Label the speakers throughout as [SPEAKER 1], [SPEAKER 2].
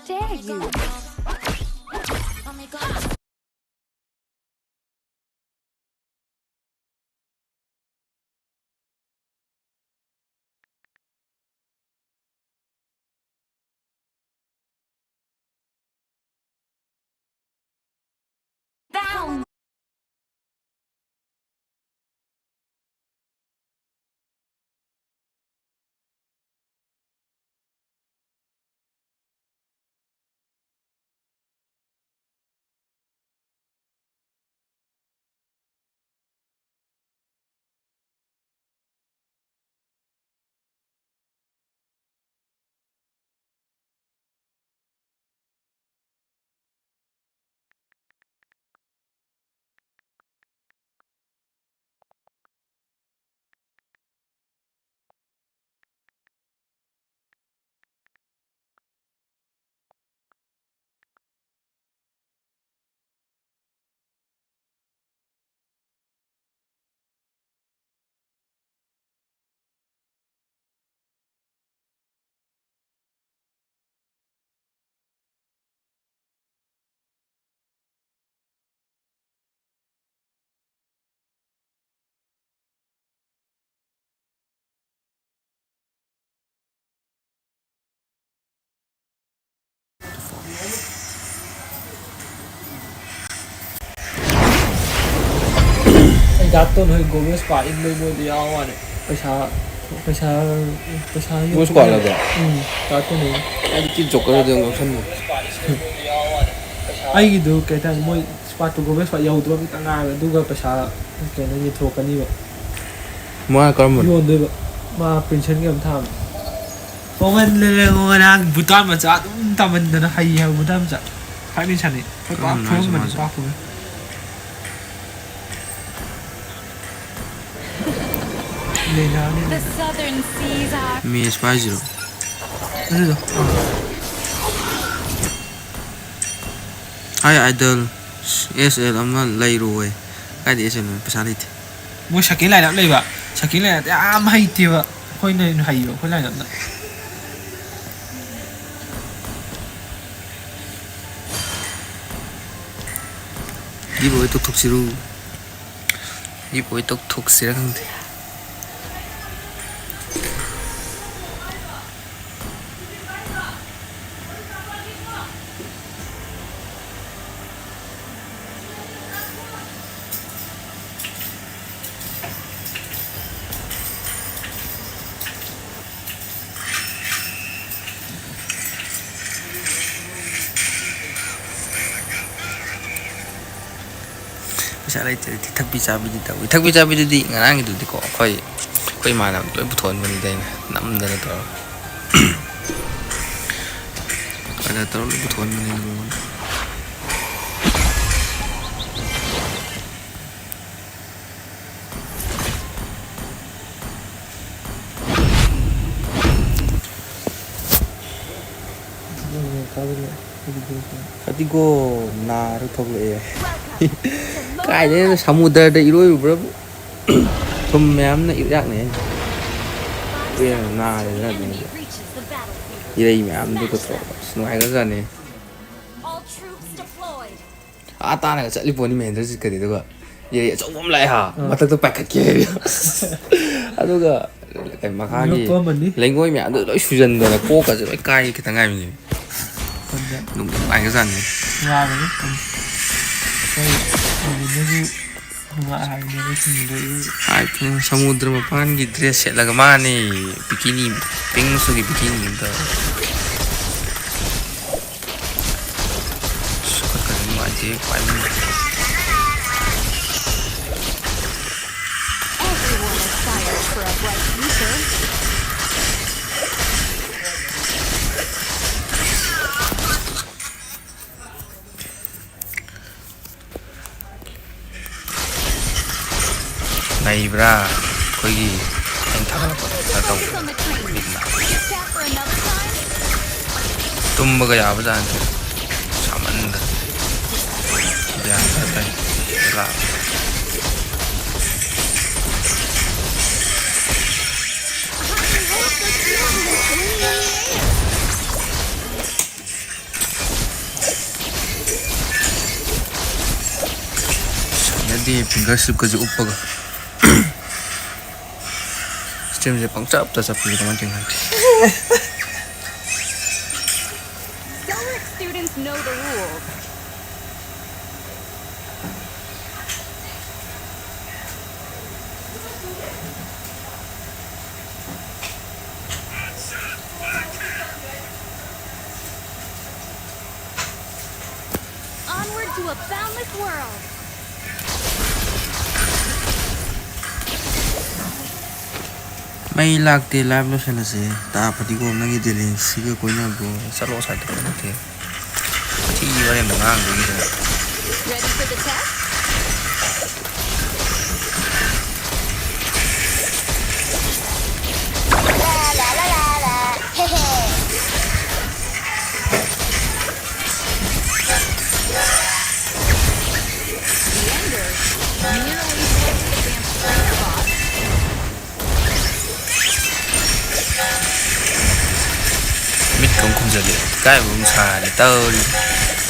[SPEAKER 1] dare you? Down!
[SPEAKER 2] Dato noi gomes pa in noi mo dia awan पैसा
[SPEAKER 3] Gue suka lah tuh.
[SPEAKER 2] dato noi
[SPEAKER 3] Ini joker dia nggak kan.
[SPEAKER 2] ai gitu kayak mo sepatu gomes pa yau tuh kita nggak itu gak पैसा kayak ni thokan ni ba
[SPEAKER 3] Mau kamu?
[SPEAKER 2] yo de ba ma pension game tham Omen le ngorang butan ma cha taman na hai ha butan cha hai ni chani pa phom man pa phom
[SPEAKER 1] The southern seas are...
[SPEAKER 3] Mi spicy.
[SPEAKER 2] Ano
[SPEAKER 3] Hi idol. SL ama layro eh. Cái gì xem pesa đi.
[SPEAKER 2] Mo shakin lại lắm đây ba shakin lại hay ti ba khoi này hay ba khoi lại lắm
[SPEAKER 3] Đi bộ tục tục xíu. Đi bộ tục tục xíu không thế. Bisa lại thì thắc bị cha bị đi đâu thắc bị cha bị đi ngã ngang thì có khơi mà làm lỗi bút thốn bên đây nằm đây là tao gọi là tao lỗi bút thốn bên đây luôn Fadigom na rồi thôi vậy cái đấy samudra đấy rồi bro không mềm này yếu dạng này bây giờ na đấy là gì đây mềm tôi có thọ nói cái gì này à ta này sẽ đi buồn đi mềm rất cái đấy thôi vậy chỗ bấm lại hả mà tôi bạch cái kia đi à tôi cái mà khác gì lấy ngôi mềm được lỗi suy dần rồi là cô cả rồi cay cái thằng này mình đúng anh cái dần này
[SPEAKER 2] nggak ada
[SPEAKER 3] Hai pun samudra mapan gitu dress set laga mana bikini pink so bikini gitu suka keren aja paling này bra coi gì anh thằng tao tum bao giờ bây giờ sao mà anh đây là Jadi finger slip ka upa ka. Stream je pangcap ta sa pili teman tinggal.
[SPEAKER 1] Stoic students know the rules. Onward to a boundless world.
[SPEAKER 3] May lagte live lo siya na si ta Fadigom nang idili sige ko na bro sa lo sa ta natin. Ti iwa yan nang dito.
[SPEAKER 1] Ready for the test?
[SPEAKER 3] Mít cũng không giờ được cái vùng xà để tơ đi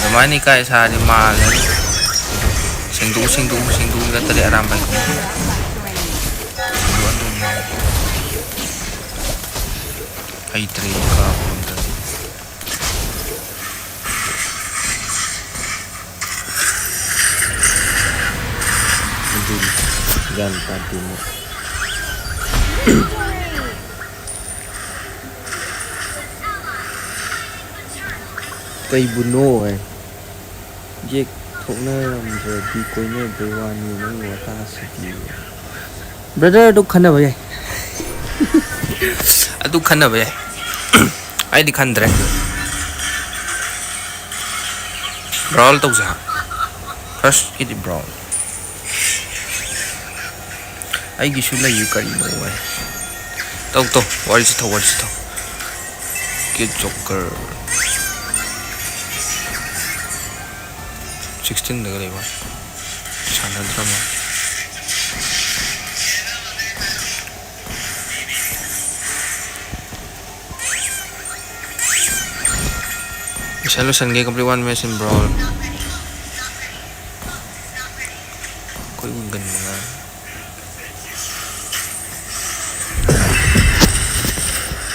[SPEAKER 3] rồi mai này cái xà đi mà lấy sinh đủ ra tới để làm bài cũng luôn luôn hay tri cả luôn rồi itu gan tadi cây bùn nô ấy giết thổ nơ rồi đi coi nơ bê hoa nhiều mấy người ta sẽ đi brother đúc khăn nào vậy đúc khăn nào vậy ai đi khăn đấy brawl tàu giả first it brawl ai ghi xuống lấy cái gì nữa vậy tàu what is it get joker 16 nữa đây bạn sản hơn drama solution game complete one mission brawl có gần mga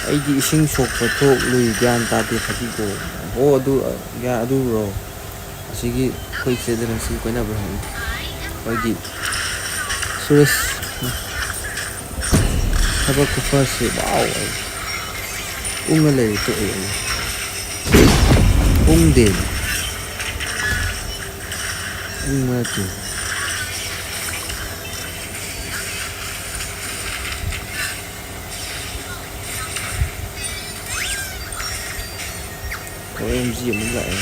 [SPEAKER 3] ai di sing sok patok lui gan ta ti Fadigom oh adu bro sige koi cedera si koi na bro bagi suris apa ku fase wow ungale to ungden ungatu OMG muốn vậy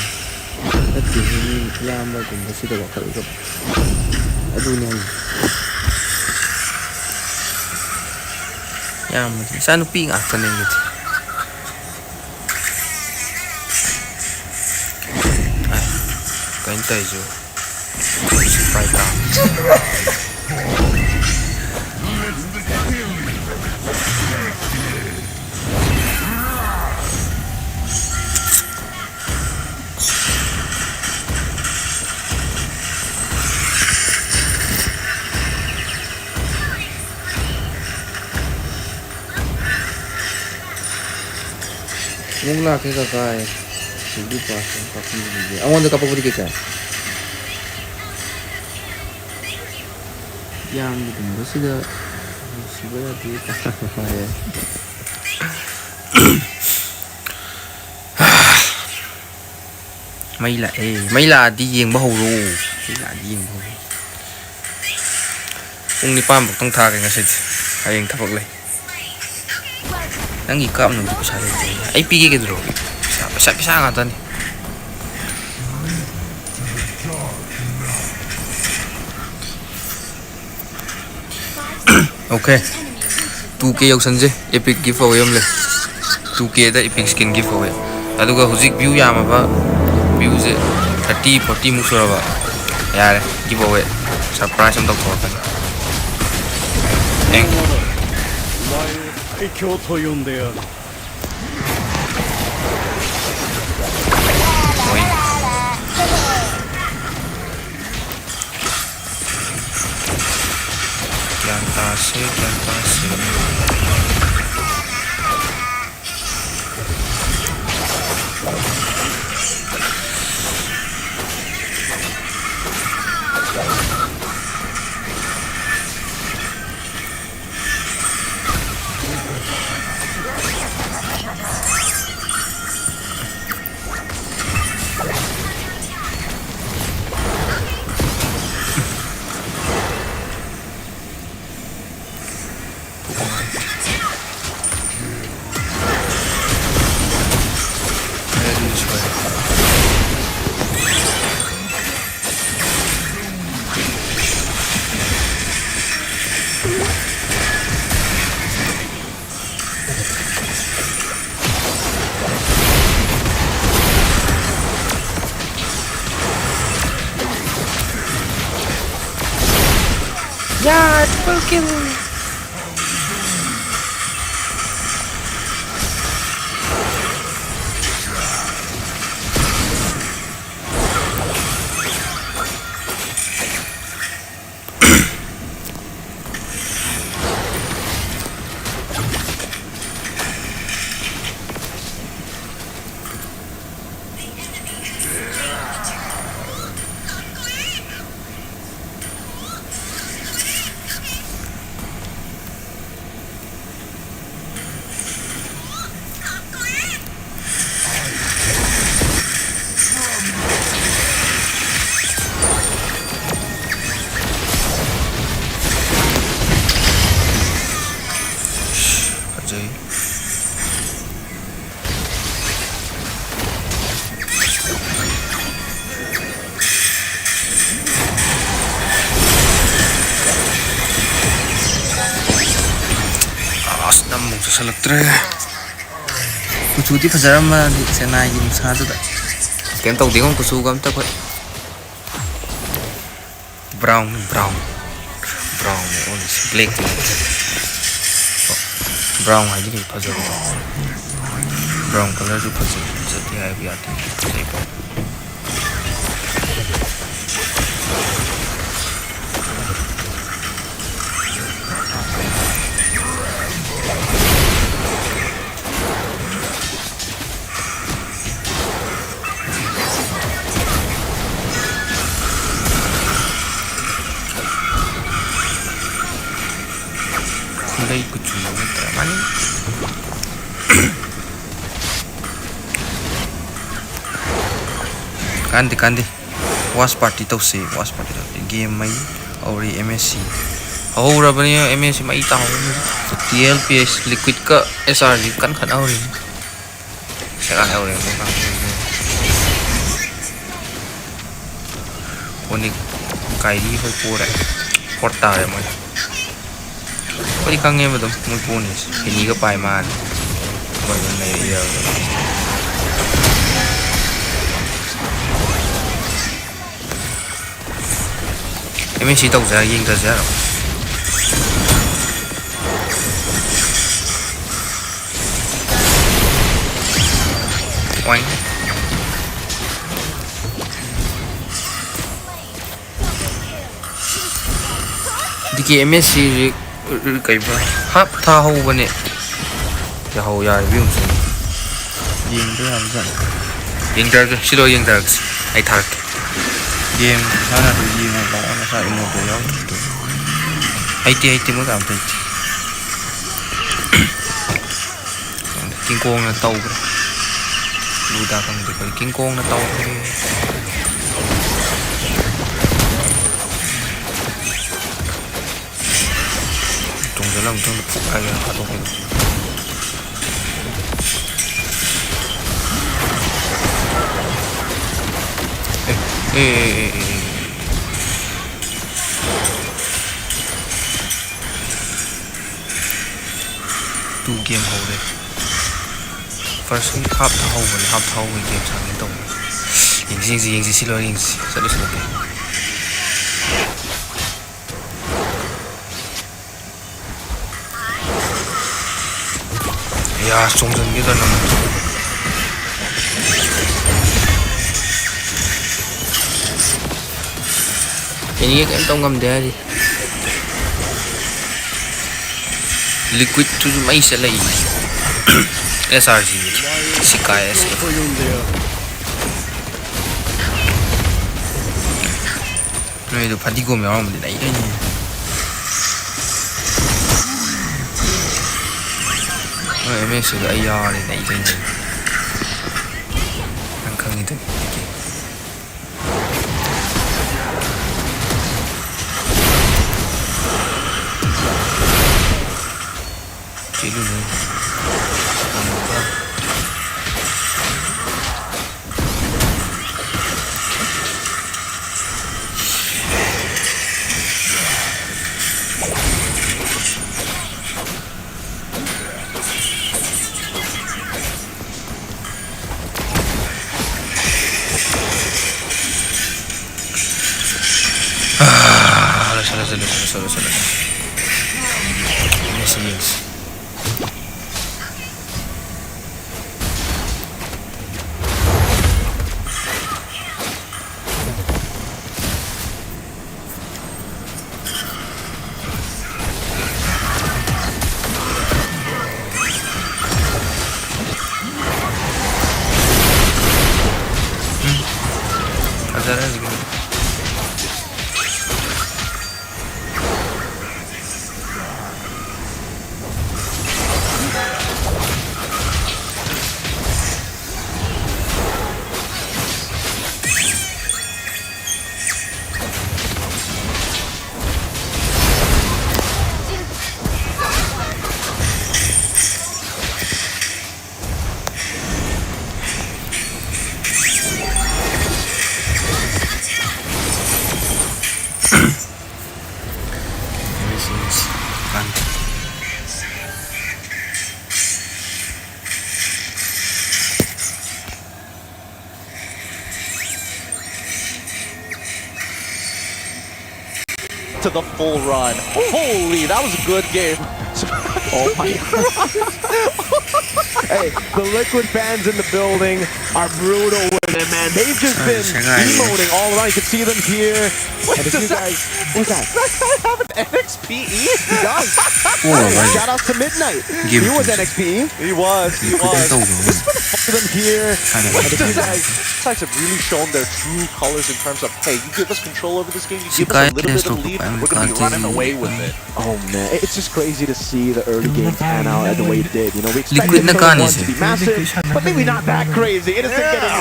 [SPEAKER 3] tất chỉ hình làm và cũng sẽ được khởi gặp ở đu này làm sao nó ping à phần này thì cái tay rồi phải cao Mung lah ke kakak Sudah pasang pakai ni. Awak nak apa beri kita? Yang itu sudah di ya. Mấy là đi giềng bao hồ ông đi pam một tăng thà cái gì hay anh thắp lại đang nghỉ cơm nữa cũng sao đấy ấy pi cái rồi sao ngàn tân ok 2K 여기선지 epic giveaway 엄래 2K에다 epic skin giveaway 아두가 후직 view 야마바 뷰즈 30, 40 묵소라바 야래 giveaway surprise 좀 더 더하다 엥
[SPEAKER 4] 最強と呼んである
[SPEAKER 3] Yeah, triple kill. Selektre kucu di fajar ma di senai jim satu dah kem tau di kon kucu gam tak brown on black brown aja di fajar brown color tu fajar jadi hai biar di saya đây kucu mana kandi was party tau se was party game mai auri MSC aura bani MSC mai tahu TLPS liquid ka SRG kan auri sekarang auri unik kairi hoi pura porta ya mai Pwede kang ngayon ba ito? Magpunis. Hindi ka pa iman. Bago na iya. Em chỉ tàu ra yên ra ra rồi. Oanh. Đi kia MSC cái hấp tha hầu bên này cái hầu dài biết không sao yên tới làm gì yên tới cái xin lỗi yên tới ai thật game sao là tự nhiên mà nó sao một cái đó ai ti mới làm được kinh quang là tàu lùi ta không được cái kinh quang là tàu lòng trong được ai cả đâu ê tu game hậu đây first half thâu với game sang đến tổng những gì xin lỗi những gì sẽ được xin lỗi 야, 종전기 잘 나온다. Ini cái em tông ngầm đe đi. Liquid to mấy sẽ lấy SRG Shikai S. Này được Fadigom mà mình đẩy cái gì. Em sẽ lấy AR để đẩy cái gì. Ăn không như thế. Chỉ luôn rồi. Salah. Yes. Ajaran juga.
[SPEAKER 4] To the full run. Holy, that was a good game. Oh my god. Hey, the Liquid fans in the building are brutal with it, man. They've just been emoting all around. You can see them here. Wait, does that, what's that? Does that have an NXPE? He does. Shout out to Midnight. He was NXPE. He was. Just for them here. These guys have really shown their true colors in terms of, hey, you give us control over this game, you give us a little bit of lead, we're going to be running away with it. Oh man, it's just crazy to see the early game pan out the way it did. You know, we expected Killer 1 to be massive, but maybe not that crazy. Innocent getting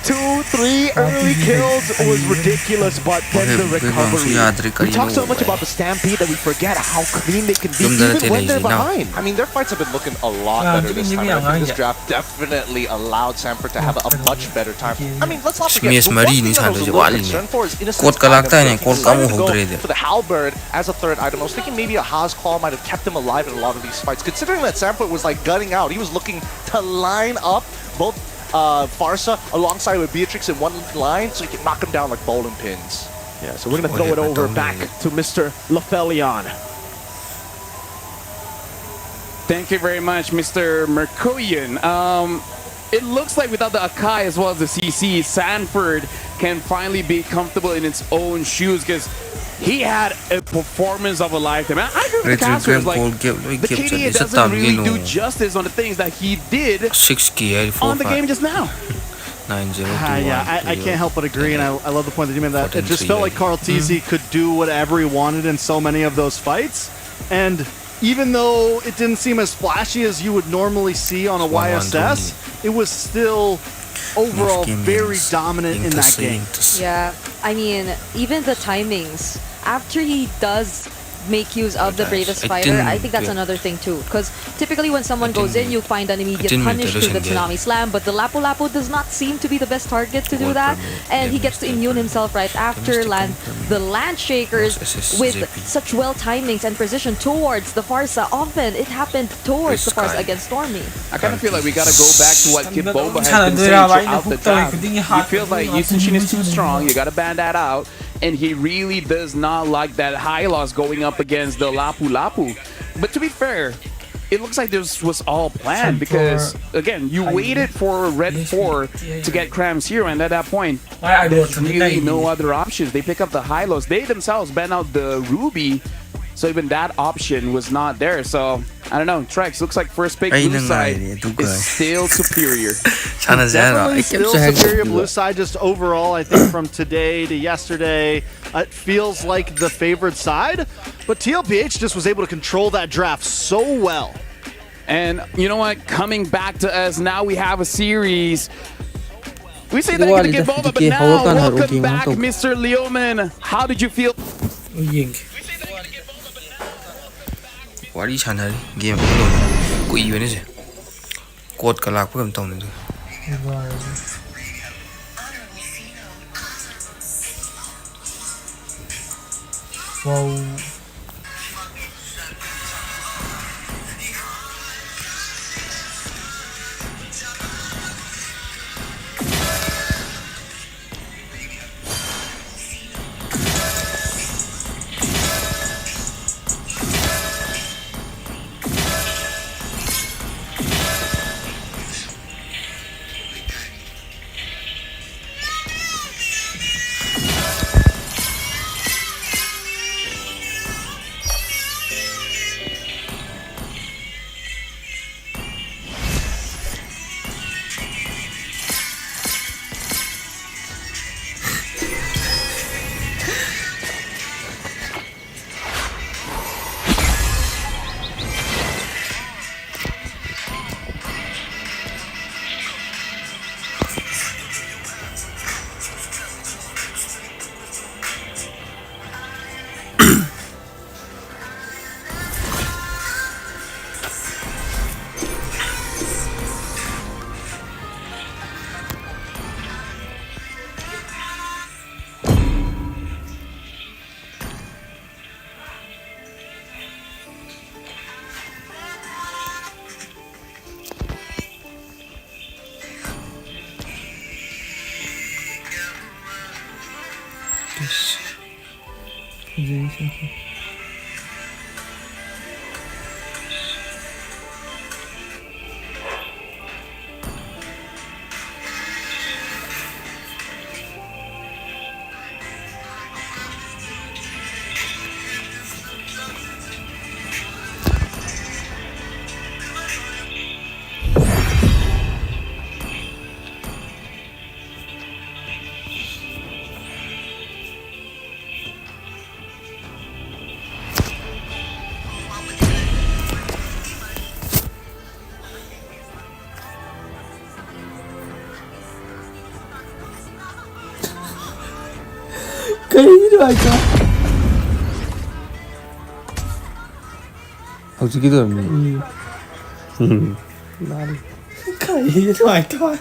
[SPEAKER 4] 2-3 early kills was ridiculous, but then the recovery. We talk so much about the Stampede that we forget how clean they can be even when they're behind. I mean, their fights have been looking a lot better this time. I think this draft definitely allowed Sanford to have a much better time. I mean, let's not forget, one thing that I was a little concerned for is Innocent's item. He decided to go for the Halberd as a third item. I was thinking maybe a Haas Claw might have kept him alive in a lot of these fights, considering that Sanford was like gutting out. He was looking to line up both Farsa alongside with Beatrix in one line so he can knock him down like bowling pins. Yeah, so we're going to throw it over back to Mr. Lefelion.
[SPEAKER 5] Thank you very much, Mr. Mercoyan. It looks like without the Akai as well as the CC, Sanford can finally be comfortable in its own shoes because he had a performance of a lifetime. I agree with the casters, like, the KDA doesn't really do justice on the things that he did on the game just now.
[SPEAKER 6] 9-0. Yeah, I can't help but agree, and I love the point that you made that it just felt like Carl TZ could do whatever he wanted in so many of those fights, and even though it didn't seem as flashy as you would normally see on a YSS, it was still overall very dominant in that game.
[SPEAKER 7] Yeah, I mean, even the timings, after he does make use of the bravest fighter, I think that's another thing too, because typically when someone goes in, you find an immediate punish to the Tsunami Slam, but the Lapu Lapu does not seem to be the best target to do that, and he gets to immune himself right after the Land Shakers with such well timings and precision towards the Farsa. Often it happened towards the Farsa against Stormy.
[SPEAKER 5] I kind of feel like we gotta go back to what Kid Boba has been saying throughout the draft. He feels like Yushin is too strong, you gotta ban that out. And he really does not like that high loss going up against the Lapu Lapu. But to be fair, it looks like this was all planned because, again, you waited for Red 4 to get Cram's hero, and at that point, there's really no other options. They pick up the Hylos. They themselves ban out the Ruby, so even that option was not there. So, I don't know. Trex, looks like first pick blue side is still superior.
[SPEAKER 6] Definitely still superior blue side, just overall, I think from today to yesterday, it feels like the favored side. But TLPH just was able to control that draft so well.
[SPEAKER 5] And you know what? Coming back to us, now we have a series. We say they're going to get Moba, but now, welcome back, Mr. Leoman. How did you feel?
[SPEAKER 3] Wari channel game ko iyo ne je code ka lak pam tong ne
[SPEAKER 2] wow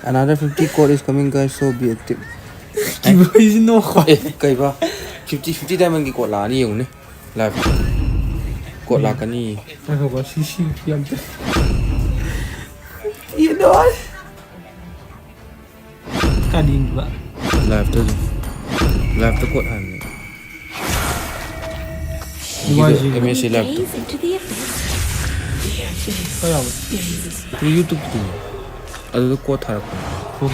[SPEAKER 3] Another 50 core is coming, guys, so be active. 50 diamond ki code la ni yung ne live code la ka ni live to code han ni MSC live to YouTube tu adu code thar ko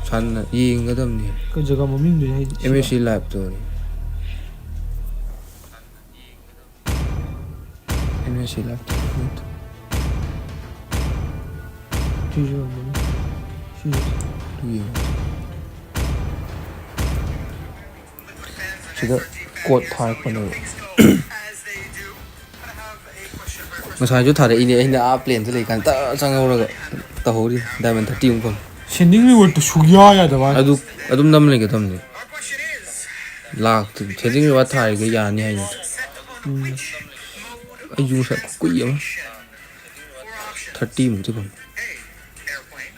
[SPEAKER 3] San ying gadam ni
[SPEAKER 2] cái जगह mummy ने है
[SPEAKER 3] MSC live to MSC live to sida code thar ko ne masai jo thare ini ina a plane to le kan ta changau ra ta ho ri diamond 30 ung pham
[SPEAKER 2] sending reward to sugya ya da ba
[SPEAKER 3] adum nam le ga tam ni lak sending reward thai ga ya ni hai ayu sa ku yam 30 mu ti pham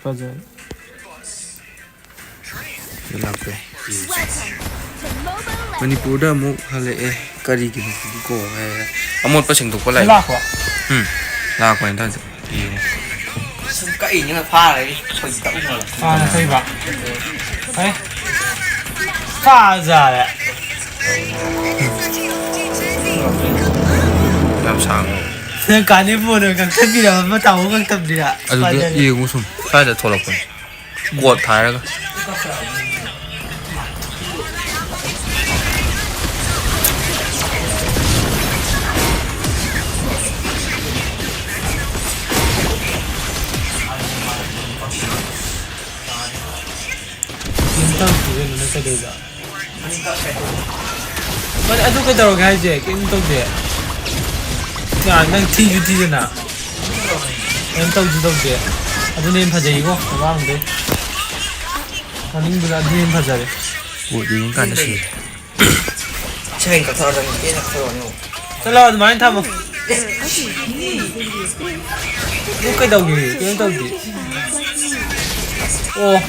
[SPEAKER 2] faza
[SPEAKER 3] lak pe manipur da mu hale e kari ki ko hai amot pa sing to ko lai
[SPEAKER 2] la ko
[SPEAKER 3] la ko ta
[SPEAKER 8] cái những pha này thôi tao cũng rồi
[SPEAKER 2] pha là thấy ba ấy pha ra đấy
[SPEAKER 3] làm sao
[SPEAKER 2] ꯅꯪ ꯀꯥꯟꯅꯤꯄꯨꯔꯗ ꯀꯛꯊꯠꯄꯤꯔꯕ ꯃꯇꯥꯎ ꯀꯛꯊꯠꯄꯤꯔ
[SPEAKER 3] ꯑꯗꯨꯗ ꯌꯦꯡꯉꯨ ꯁꯨꯝ ꯁ꯭ꯋꯥꯏꯗ ꯊꯣꯛꯂꯛꯄꯅꯤ code ꯊꯥꯔꯒ
[SPEAKER 2] 그대로 맞아 아주 그대로 가야지 게임 또지 야난 티주 티잖아 난 또지 또지 아주 내 파자 이거 와는데 아닌구나 네 파자래
[SPEAKER 3] 뭐 이건 간지
[SPEAKER 8] 제가 털어라는 게 털어요.
[SPEAKER 2] 살라도 많이 타면 누가 dau기 게임 dau기 오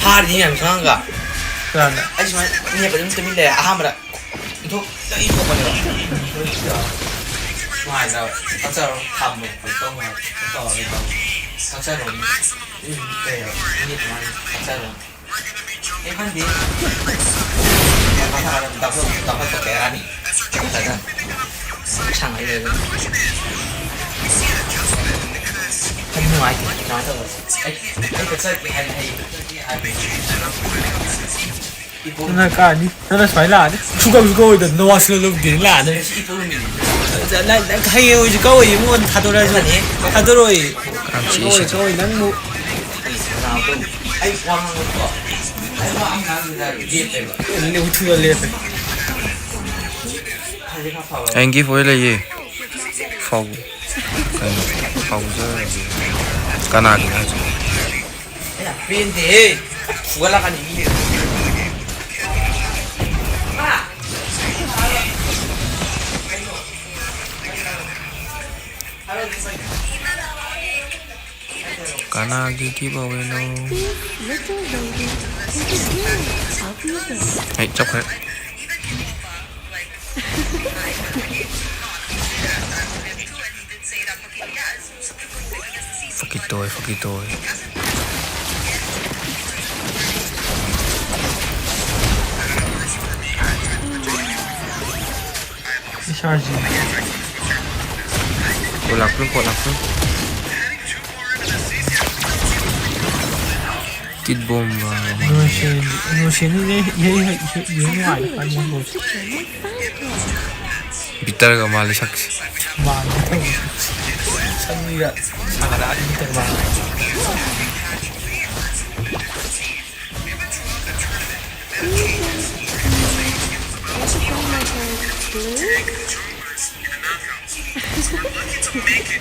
[SPEAKER 8] 하리 양 상가.
[SPEAKER 2] 그러네
[SPEAKER 8] 하지만 이게 좀 때문에 아무라 이거 이거 뭐냐. 맞아. 맞아. 밥 먹고 또 맞아로. 이때요. 이게 맞아로. 이한디. 나도 계란이. 맞아. chẳng ấy là không ngoài thì nói thôi ấy cái sợi cái
[SPEAKER 2] Nó cả đi, nó phải là đi. Chú câu đừng nó xưa lúc tiếng là đấy. Lại hay rồi chứ câu ấy muốn thà tôi đây rồi. Thà tôi rồi. Câu ấy nắng mụ.
[SPEAKER 8] ấy quăng nó ấy nó ăn nó là liệt rồi.
[SPEAKER 2] Liêu thưa liệt.
[SPEAKER 3] anh ghi với là gì phòng phòng chứ cái nào thì
[SPEAKER 8] viên thì vừa là cái gì
[SPEAKER 3] 까나기 기버웨노 에이 chấp hết Fuck it.
[SPEAKER 2] Charging.
[SPEAKER 3] Cô lạc luôn. Kid bomb vào.
[SPEAKER 2] Nó xin đi ngoài phải muốn một.
[SPEAKER 3] Bitter mali sak.
[SPEAKER 2] Mà không. Sang đi ạ. Sang đã đi tới mà.
[SPEAKER 3] Hey.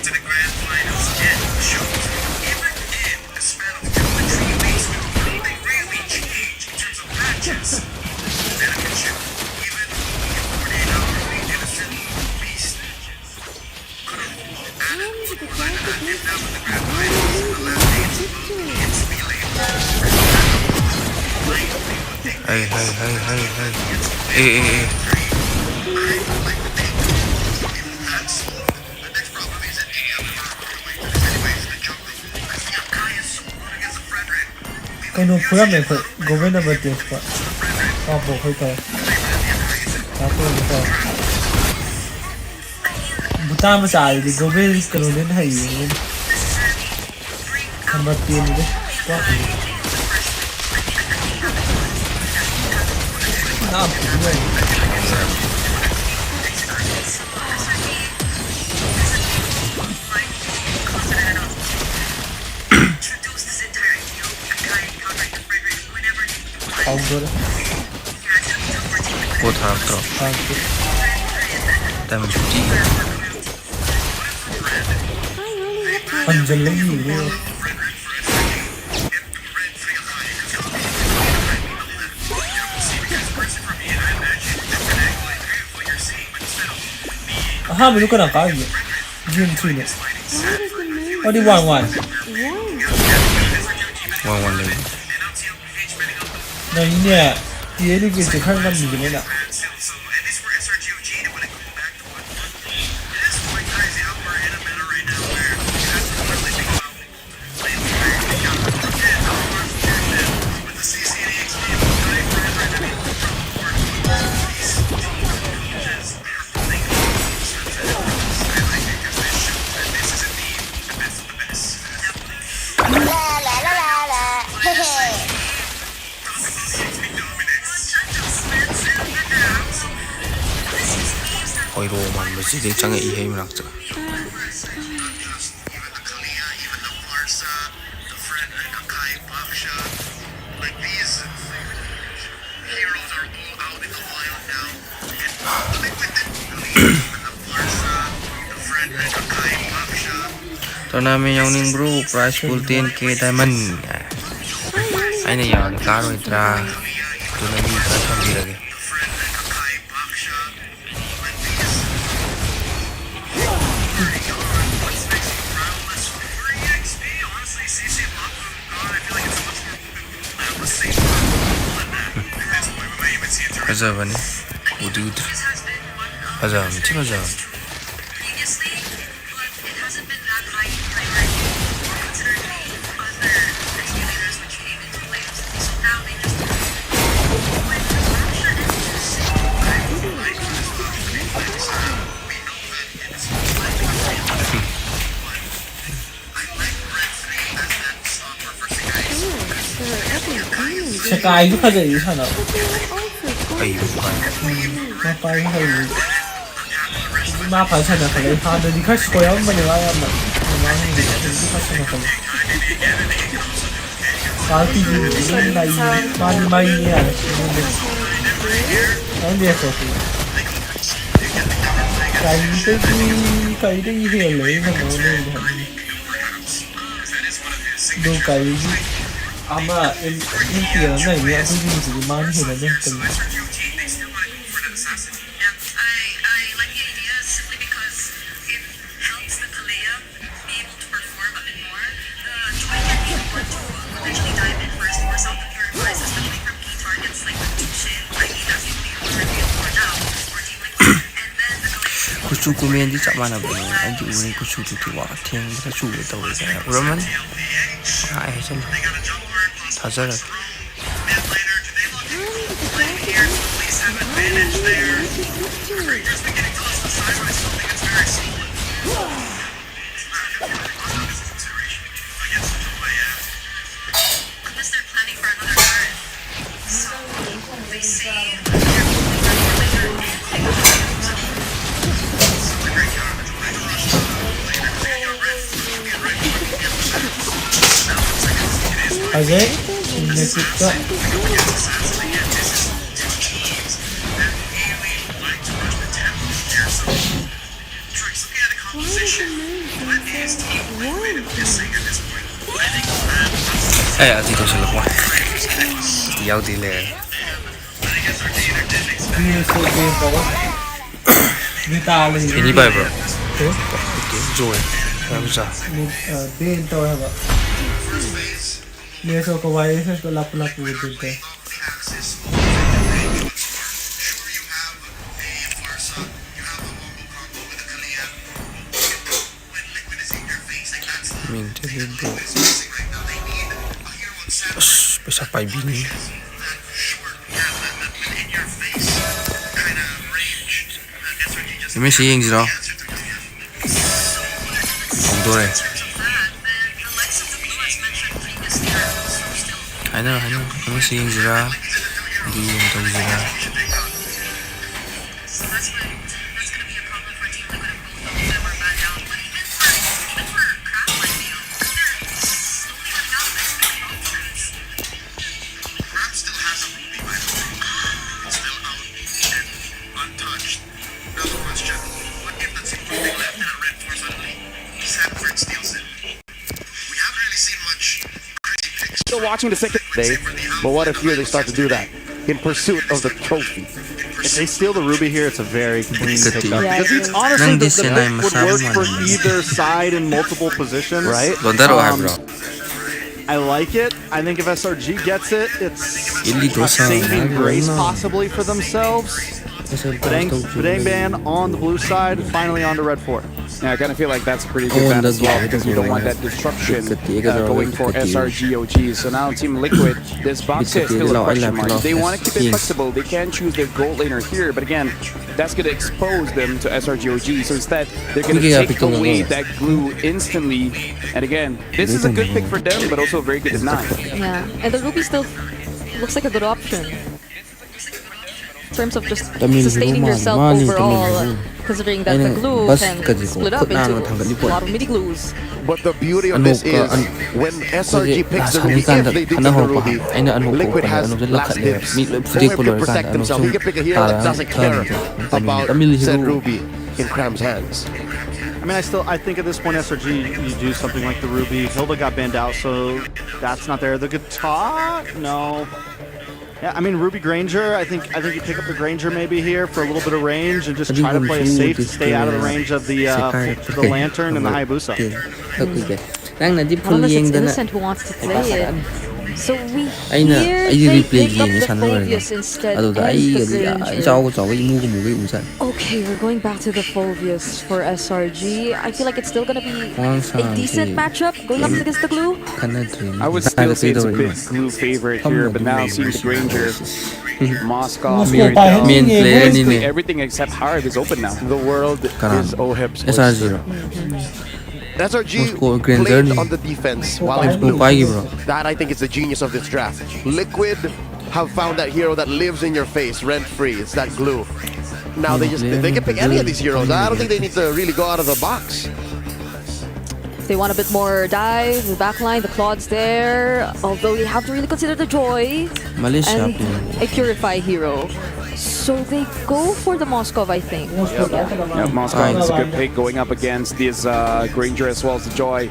[SPEAKER 3] Ê.
[SPEAKER 2] Cái nó phối hợp này phải gồm với number tiền quá. Bộ hơi to. Đó tôi to. Buta mà xài thì gồm với cái nó đến hay gì. Number tiền đấy. Quá. Nào, người. Không rồi.
[SPEAKER 3] Cô thằng trọ. Tại mình chỉ.
[SPEAKER 2] Phần dần lấy gì nữa. How many can I buy you? June 3 next. What do you want?
[SPEAKER 3] One lên.
[SPEAKER 2] No, yeah. The enemy is the current one.
[SPEAKER 3] Oiro man mesti dia canggih ihai menak tu. Tournament yang ning bro, prize pool 10k diamond. Aina yang karo itra. Tournament ka thambi lage. Azab ni. Udud. Azab, macam azab.
[SPEAKER 2] Sky itu ada di sana.
[SPEAKER 3] Ayo bukan.
[SPEAKER 2] Apa yang ada? Mapa sana kalau ada di kas koyam mana yang mana? Mana di kas sana kalau. Party di mana main ni ada. Ada apa tu? Kai itu ini leh, mana ni? Do kai ama ini na ini aku ini jadi mana ni nanti. Kucu kumen di cak mana bro? Anji uni kucu tu wah tiang kucu tu saya. Uraman? Macam Hazard. Aja, ini suka.
[SPEAKER 3] Thì tôi sẽ lục qua. Giao tỷ lệ. Ini baik bro. Oke, joy. Bisa.
[SPEAKER 2] Din tahu apa? Ni so kawaii saya so lap-lap gitu.
[SPEAKER 3] Minta bro. Bisa pai bini. Ini sih yang zero. Dore. I know. Ini sih yang zero. Di untuk zero.
[SPEAKER 4] Still watching the second day, but what if here they start to do that in pursuit of the trophy?
[SPEAKER 6] If they steal the ruby here, it's a very clean pickup.
[SPEAKER 7] Yeah,
[SPEAKER 6] Because it's honestly the pick would work for either side in multiple positions.
[SPEAKER 4] Right?
[SPEAKER 6] I like it. I think if SRG gets it, it's a saving grace possibly for themselves. Badang ban on the blue side, finally on to red 4.
[SPEAKER 5] Yeah, I kind of feel like that's a pretty good ban as well, because you don't want that disruption going for SRGOG. So now Team Liquid, this box here is still a question mark. They want to keep it flexible. They can choose their gold laner here, but again, that's going to expose them to SRGOG. So instead, they're going to take away that glue instantly. And again, this is a good pick for them, but also a very good deny.
[SPEAKER 7] Yeah, and the ruby still looks like a good option. terms of just
[SPEAKER 3] Tamil
[SPEAKER 7] sustaining
[SPEAKER 3] Hero
[SPEAKER 7] yourself
[SPEAKER 3] man,
[SPEAKER 7] overall,
[SPEAKER 3] Tamil
[SPEAKER 7] considering that the glue can split up into a lot of mini glues.
[SPEAKER 4] But the beauty of this is when SRG picks the ruby, if they dig the ruby, Liquid has last dibs. OHIP can protect himself. He can pick a hero that doesn't care about said ruby in Cram's hands.
[SPEAKER 6] I mean, I think at this point, SRG, you do something like the Ruby. Hilda got banned out, so that's not there. The guitar? No. Yeah, I mean, Ruby Granger, I think you pick up the Granger maybe here for a little bit of range and just try to play it safe to stay out of the range of the Lantern and the Hayabusa.
[SPEAKER 7] One of us innocent who wants to play it. So we hear they pick up the Phobius instead and the Granger. Okay, we're going back to the Phobius for SRG. I feel like it's still gonna be a decent matchup going up against the glue.
[SPEAKER 5] I would still say it's a big glue favorite here, but now seeing the Granger, Moscow, basically everything except Hard is open now.
[SPEAKER 4] The world is OHIP's oyster. SRG played on the defense while it's blue. That I think is the genius of this draft. Liquid have found that hero that lives in your face rent-free. It's that glue. Now they can pick any of these heroes. I don't think they need to really go out of the box.
[SPEAKER 7] If they want a bit more dive, the backline, the Claude's there. Although you have to really consider the Joy and a Purify hero. So they go for the Moskov, I think.
[SPEAKER 5] Yeah, Moskov is a good pick going up against this Granger as well as the Joy.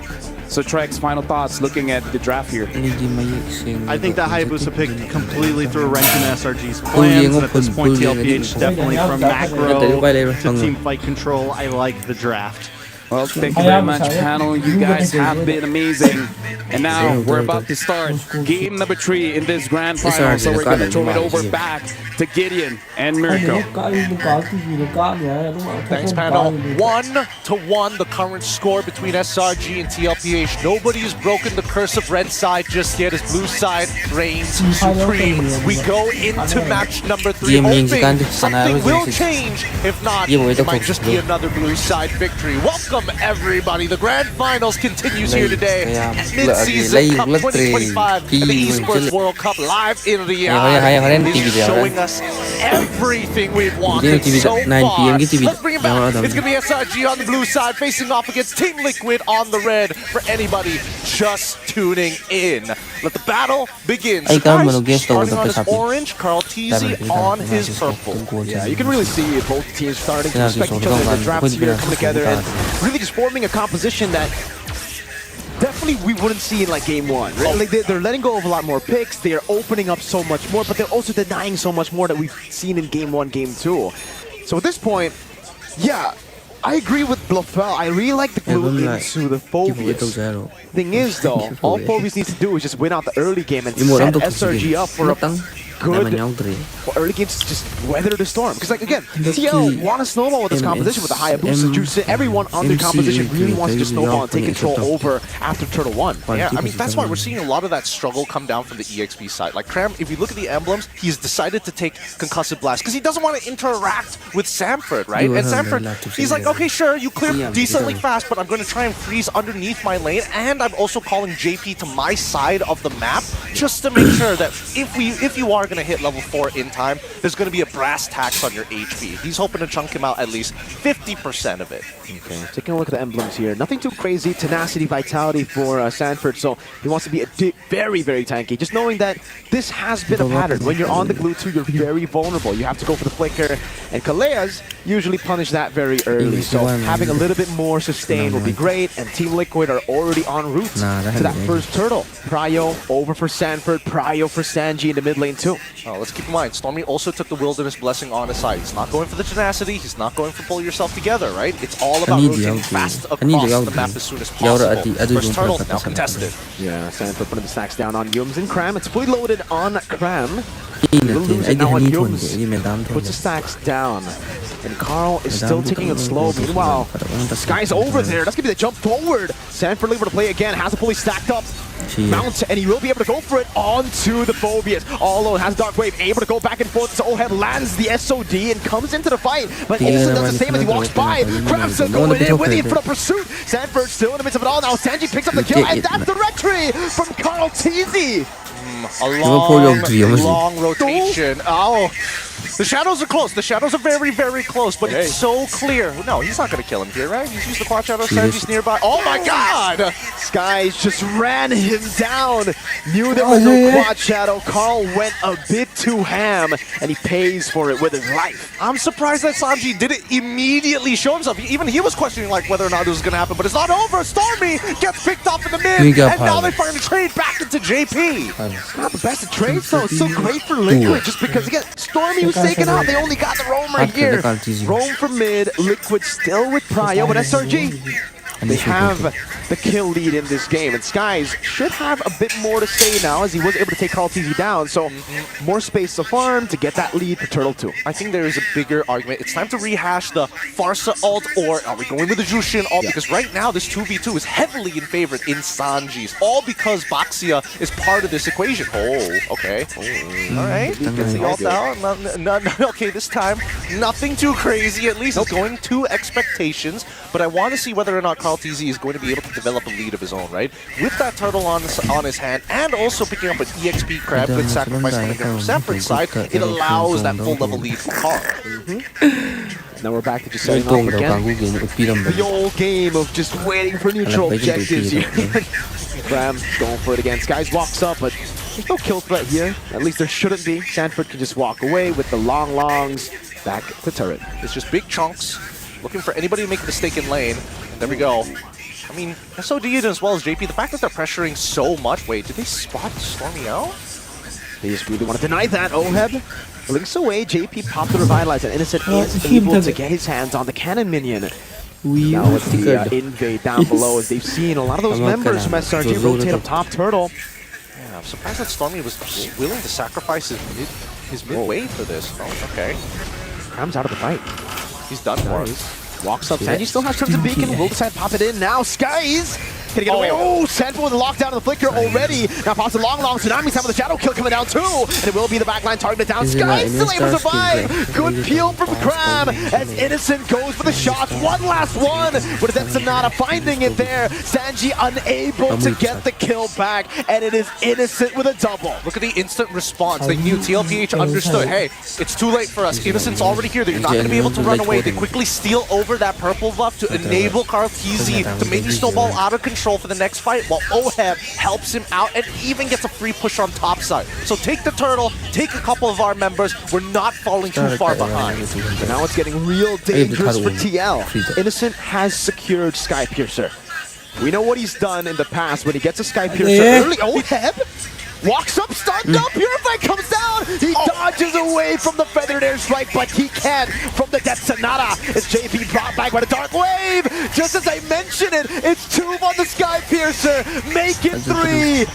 [SPEAKER 5] So Trex, final thoughts looking at the draft here.
[SPEAKER 6] I think that Hayabusa pick completely threw a wrench in SRG's plans. At this point, TLPH definitely from macro to team fight control. I like the draft.
[SPEAKER 5] Well, thank you very much, panel. You guys have been amazing. And now we're about to start game number 3 in this grand final. So we're going to throw it over back to Gideon and Mirko.
[SPEAKER 9] Thanks, panel. 1-1, the current score between SRG and TLPH. Nobody has broken the curse of red side just yet as blue side reigns supreme. We go into match number 3, hoping something will change. If not, it might just be another blue side victory. Welcome, everybody. The grand finals continues here today at Mid-Season Cup 2025 at the Esports World Cup live in Riyadh. He's showing us everything we've wanted so far. Let's bring it back. It's going to be SRG on the blue side facing off against Team Liquid on the red for anybody just tuning in. Let the battle begin. Starting on his orange, Carl TZ on his purple.
[SPEAKER 4] Yeah, you can really see both teams starting to respect each other in the draft here, coming together and really just forming a composition that definitely we wouldn't see in like game 1. Right? Like they're letting go of a lot more picks, they're opening up so much more, but they're also denying so much more that we've seen in game 1, game 2. So at this point, yeah, I agree with Blofeld. I really like the glue into the Phobius. Thing is though, all Phobius needs to do is just win out the early game and set SRG up for a good early games to just weather the storm. Because like again, TL want to snowball with this composition with the Hayabusa, Juice, everyone on their composition really wants to just snowball and take control over after Turtle 1.
[SPEAKER 9] Yeah, I mean that's why we're seeing a lot of that struggle come down from the EXP side. Like Cram, if you look at the emblems, he's decided to take Concussive Blast because he doesn't want to interact with Samford, right? And Samford, he's like, okay, sure, you clear decently fast, but I'm going to try and freeze underneath my lane, and I'm also calling JP to my side of the map just to make sure that if you are going to hit level 4 in time, there's going to be a brass tax on your HP. He's hoping to chunk him out at least 50% of it.
[SPEAKER 4] Okay, taking a look at the emblems here. Nothing too crazy. Tenacity, Vitality for Sanford, so he wants to be very, very tanky. Just knowing that this has been a pattern. When you're on the glue 2, you're very vulnerable. You have to go for the flicker, and Kalea's usually punish that very early. So having a little bit more sustain will be great, and Team Liquid are already en route to that first turtle. Pryo over for Sanford, Pryo for Sanji in the mid lane too.
[SPEAKER 9] Oh, let's keep in mind, Stormy also took the Wilderness Blessing on his side. He's not going for the tenacity, he's not going for pull yourself together, right? It's all about rotating fast across the map as soon as possible. First turtle, now contested.
[SPEAKER 4] Yeah, Sanford putting the stacks down on Yums and Cram. It's fully loaded on Cram. We'll lose it now on Yums. Puts the stacks down. And Carl is still taking it slow. Meanwhile, Sky's over there. That's going to be the jump forward. Sanford able to play again. Has it fully stacked up. Mount, and he will be able to go for it onto the Phobius. All alone has Dark Wave, able to go back and forth. Zohead lands the SOD and comes into the fight, but also does the same as he walks by. Crabs going in, winning for the pursuit. Sanford still in the midst of it all. Now Sanji picks up the kill, and that's the retry from Carl TZ.
[SPEAKER 9] A long rotation. Oh, The shadows are close. The shadows are very, very close, but it's so clear. No, he's not going to kill him here, right? He's used the quad shadow. Sanji's nearby. Oh my god!
[SPEAKER 4] Skies just ran him down. Knew there was no quad shadow. Carl went a bit too ham, and he pays for it with his life.
[SPEAKER 9] I'm surprised that Sanji didn't immediately show himself. Even he was questioning like whether or not this was going to happen, but it's not over. Stormy gets picked off in the mid, and now they find a trade back into JP.
[SPEAKER 4] Not the best of trades, though. It's so great for Liquid, just because, again, Stormy was taken out. They only got the roamer here. Roam from mid, Liquid still with Prio, but SRG, they have the kill lead in this game, and Skies should have a bit more to say now as he was able to take Carl TZ down, so more space to farm to get that lead for Turtle 2.
[SPEAKER 9] I think there is a bigger argument. It's time to rehash the Farsa ult, or are we going with the Jushin ult? Because right now this 2v2 is heavily in favor in Sanji's, all because Baxia is part of this equation. Oh, okay. All right, gets the ult out. Okay, this time, nothing too crazy, at least it's going to expectations, but I want to see whether or not Carl TZ is going to be able to develop a lead of his own, right? With that turtle on his hand, and also picking up an EXP crab with sacrifice coming from separate side, it allows that full level lead for Carl.
[SPEAKER 4] Now we're back to just setting off again. The old game of just waiting for neutral objectives here. Cram going for it again. Skies walks up, but there's no kill threat here. At least there shouldn't be. Sanford can just walk away with the longs back to turret.
[SPEAKER 9] It's just big chunks, looking for anybody to make a mistake in lane. There we go. I mean, SOD as well as JP, the fact that they're pressuring so much. Wait, did they spot Stormy out?
[SPEAKER 4] They just really want to deny that. Oheb blinks away. JP popped the revitalize, and Innocent is able to get his hands on the cannon minion. Now with the invade down below, as they've seen a lot of those members from SRG rotate up top Turtle.
[SPEAKER 9] Yeah, I'm surprised that Stormy was willing to sacrifice his mid wave for this. Oh, okay.
[SPEAKER 4] Cram's out of the fight.
[SPEAKER 9] He's done for us.
[SPEAKER 4] Walks up, Sanji still has Crimson Beacon, will decide to pop it in now. Skies! Can he get away? Oh, Sanford with the lockdown of the Flicker already. Now pops the long, Tsunami's time with the Shadow Kill coming down too. And it will be the backline targeted down. Skies still able to survive. Good peel from Cram as Innocent goes for the shots. One last one. But that Sonata finding it there. Sanji unable to get the kill back. And it is Innocent with a double.
[SPEAKER 9] Look at the instant response. They knew TLPH understood. Hey, it's too late for us. Innocent's already here. They're not going to be able to run away. They quickly steal over that purple buff to enable Carl TZ to maybe snowball out of control for the next fight, while Oheb helps him out and even gets a free push on top side. So take the turtle, take a couple of our members. We're not falling too far behind.
[SPEAKER 4] But now it's getting real dangerous for TL. Innocent has secured Sky Piercer. We know what he's done in the past when he gets a Sky Piercer early. Oheb walks up, stunned up, Purify comes down! He dodges away from the Feathered Airstrike, but he can from the Death Sonata. It's JP brought back by the Dark Wave! Just as I mentioned it, it's 2 on the Sky Piercer, make it 3!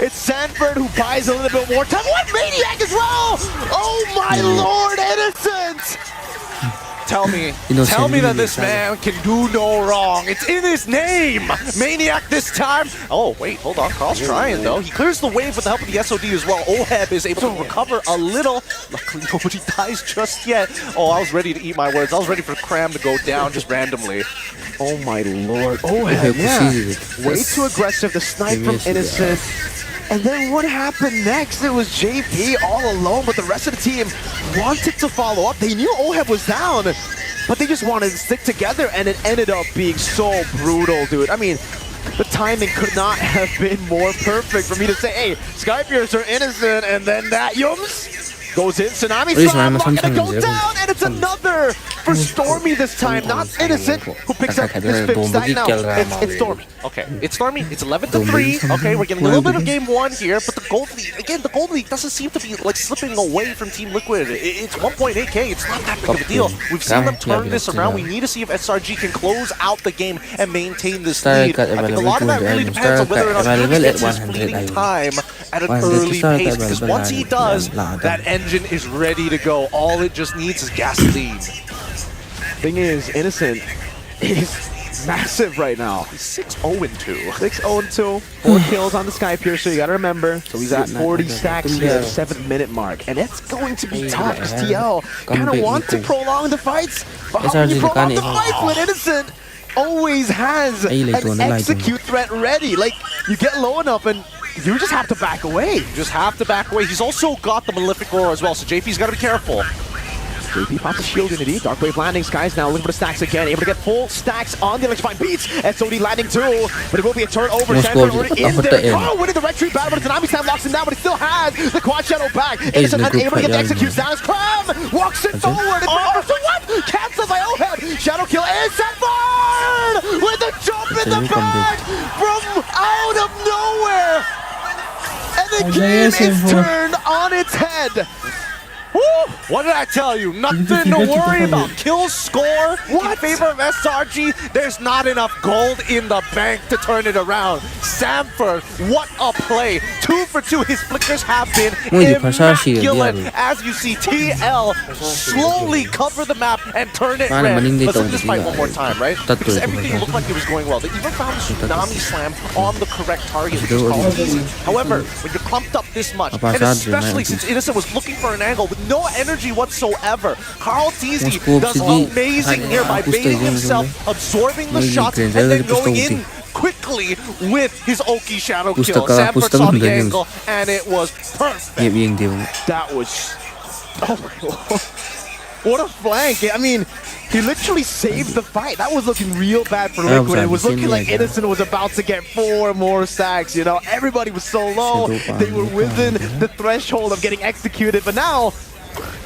[SPEAKER 4] It's Sanford who buys a little bit more time. What Maniac as well! Oh my lord, Innocent!
[SPEAKER 9] Tell me that this man can do no wrong. It's in his name! Maniac this time! Oh, wait, hold on. Carl's trying, though. He clears the wave with the help of the SOD as well. Oheb is able to recover a little. Luckily, nobody dies just yet. Oh, I was ready to eat my words. I was ready for Cram to go down just randomly.
[SPEAKER 4] Oh, my lord. Oheb, yeah. Way too aggressive. The snipe from Innocent. And then what happened next? It was JP all alone, but the rest of the team wanted to follow up. They knew Oheb was down, but they just wanted to stick together, and it ended up being so brutal, dude. I mean, the timing could not have been more perfect for me to say, hey, Skypiercer are Innocent, and then that Yums goes in. Tsunami's gonna go down, and it's another for Stormy this time, not Innocent, who picks up his 5th stack now. It's Stormy.
[SPEAKER 9] Okay, it's Stormy. It's 11-3. Okay, we're getting a little bit of game 1 here, but the gold league, again, the gold league doesn't seem to be like slipping away from Team Liquid. It's 1.8k. It's not that big of a deal. We've seen them turn this around. We need to see if SRG can close out the game and maintain this lead. I think a lot of that really depends on whether or not he gets his fleeting time at an early pace, because once he does, that engine is ready to go. All it just needs is gasoline.
[SPEAKER 4] Thing is, Innocent is massive right now.
[SPEAKER 9] He's 6-0-2.
[SPEAKER 4] 6-0-2. 4 kills on the Sky Piercer, you gotta remember. So he's at 40 stacks here at the 7-minute mark. And it's going to be tough, because TL kind of want to prolong the fights. But how do you prolong the fights when Innocent always has an execute threat ready? Like, you get low enough and you just have to back away.
[SPEAKER 9] You just have to back away. He's also got the Malefic Roar as well, so JP's got to be careful.
[SPEAKER 4] JP pops a shield into D. Dark Wave landing. Skies now looking for the stacks again. Able to get full stacks on the electrifying beats. SOD landing too, but it will be a turnover. Sanford already in there. Oh, winning the red tree battle, but Tsunami Slam locks him down, but he still has the quad shadow back. Innocent unable to get the executes down. Cram walks it forward. It's over to what? Cancelled by Oheb. Shadow kill is Sanford with a jump in the back from out of nowhere. And the game is turned on its head.
[SPEAKER 9] Woo! What did I tell you? Nothing to worry about. Kill score in favor of SRG. There's not enough gold in the bank to turn it around. Sanford, what a play. 2 for 2. His flickers have been immaculate. As you see, TL slowly cover the map and turn it red. Let's look at this fight one more time, right? Because everything looked like it was going well. They even found the Tsunami Slam on the correct target, which is called easy. However, when you're clumped up this much, and especially since Innocent was looking for an angle with no energy whatsoever, Carl TZ does amazing here by baiting himself, absorbing the shots, and then going in quickly with his Oki Shadow kill. Sanford saw the angle, and it was perfect.
[SPEAKER 4] That was... Oh my lord. What a flank. I mean, he literally saved the fight. That was looking real bad for Liquid. It was looking like Innocent was about to get 4 more stacks, you know? Everybody was so low. They were within the threshold of getting executed, but now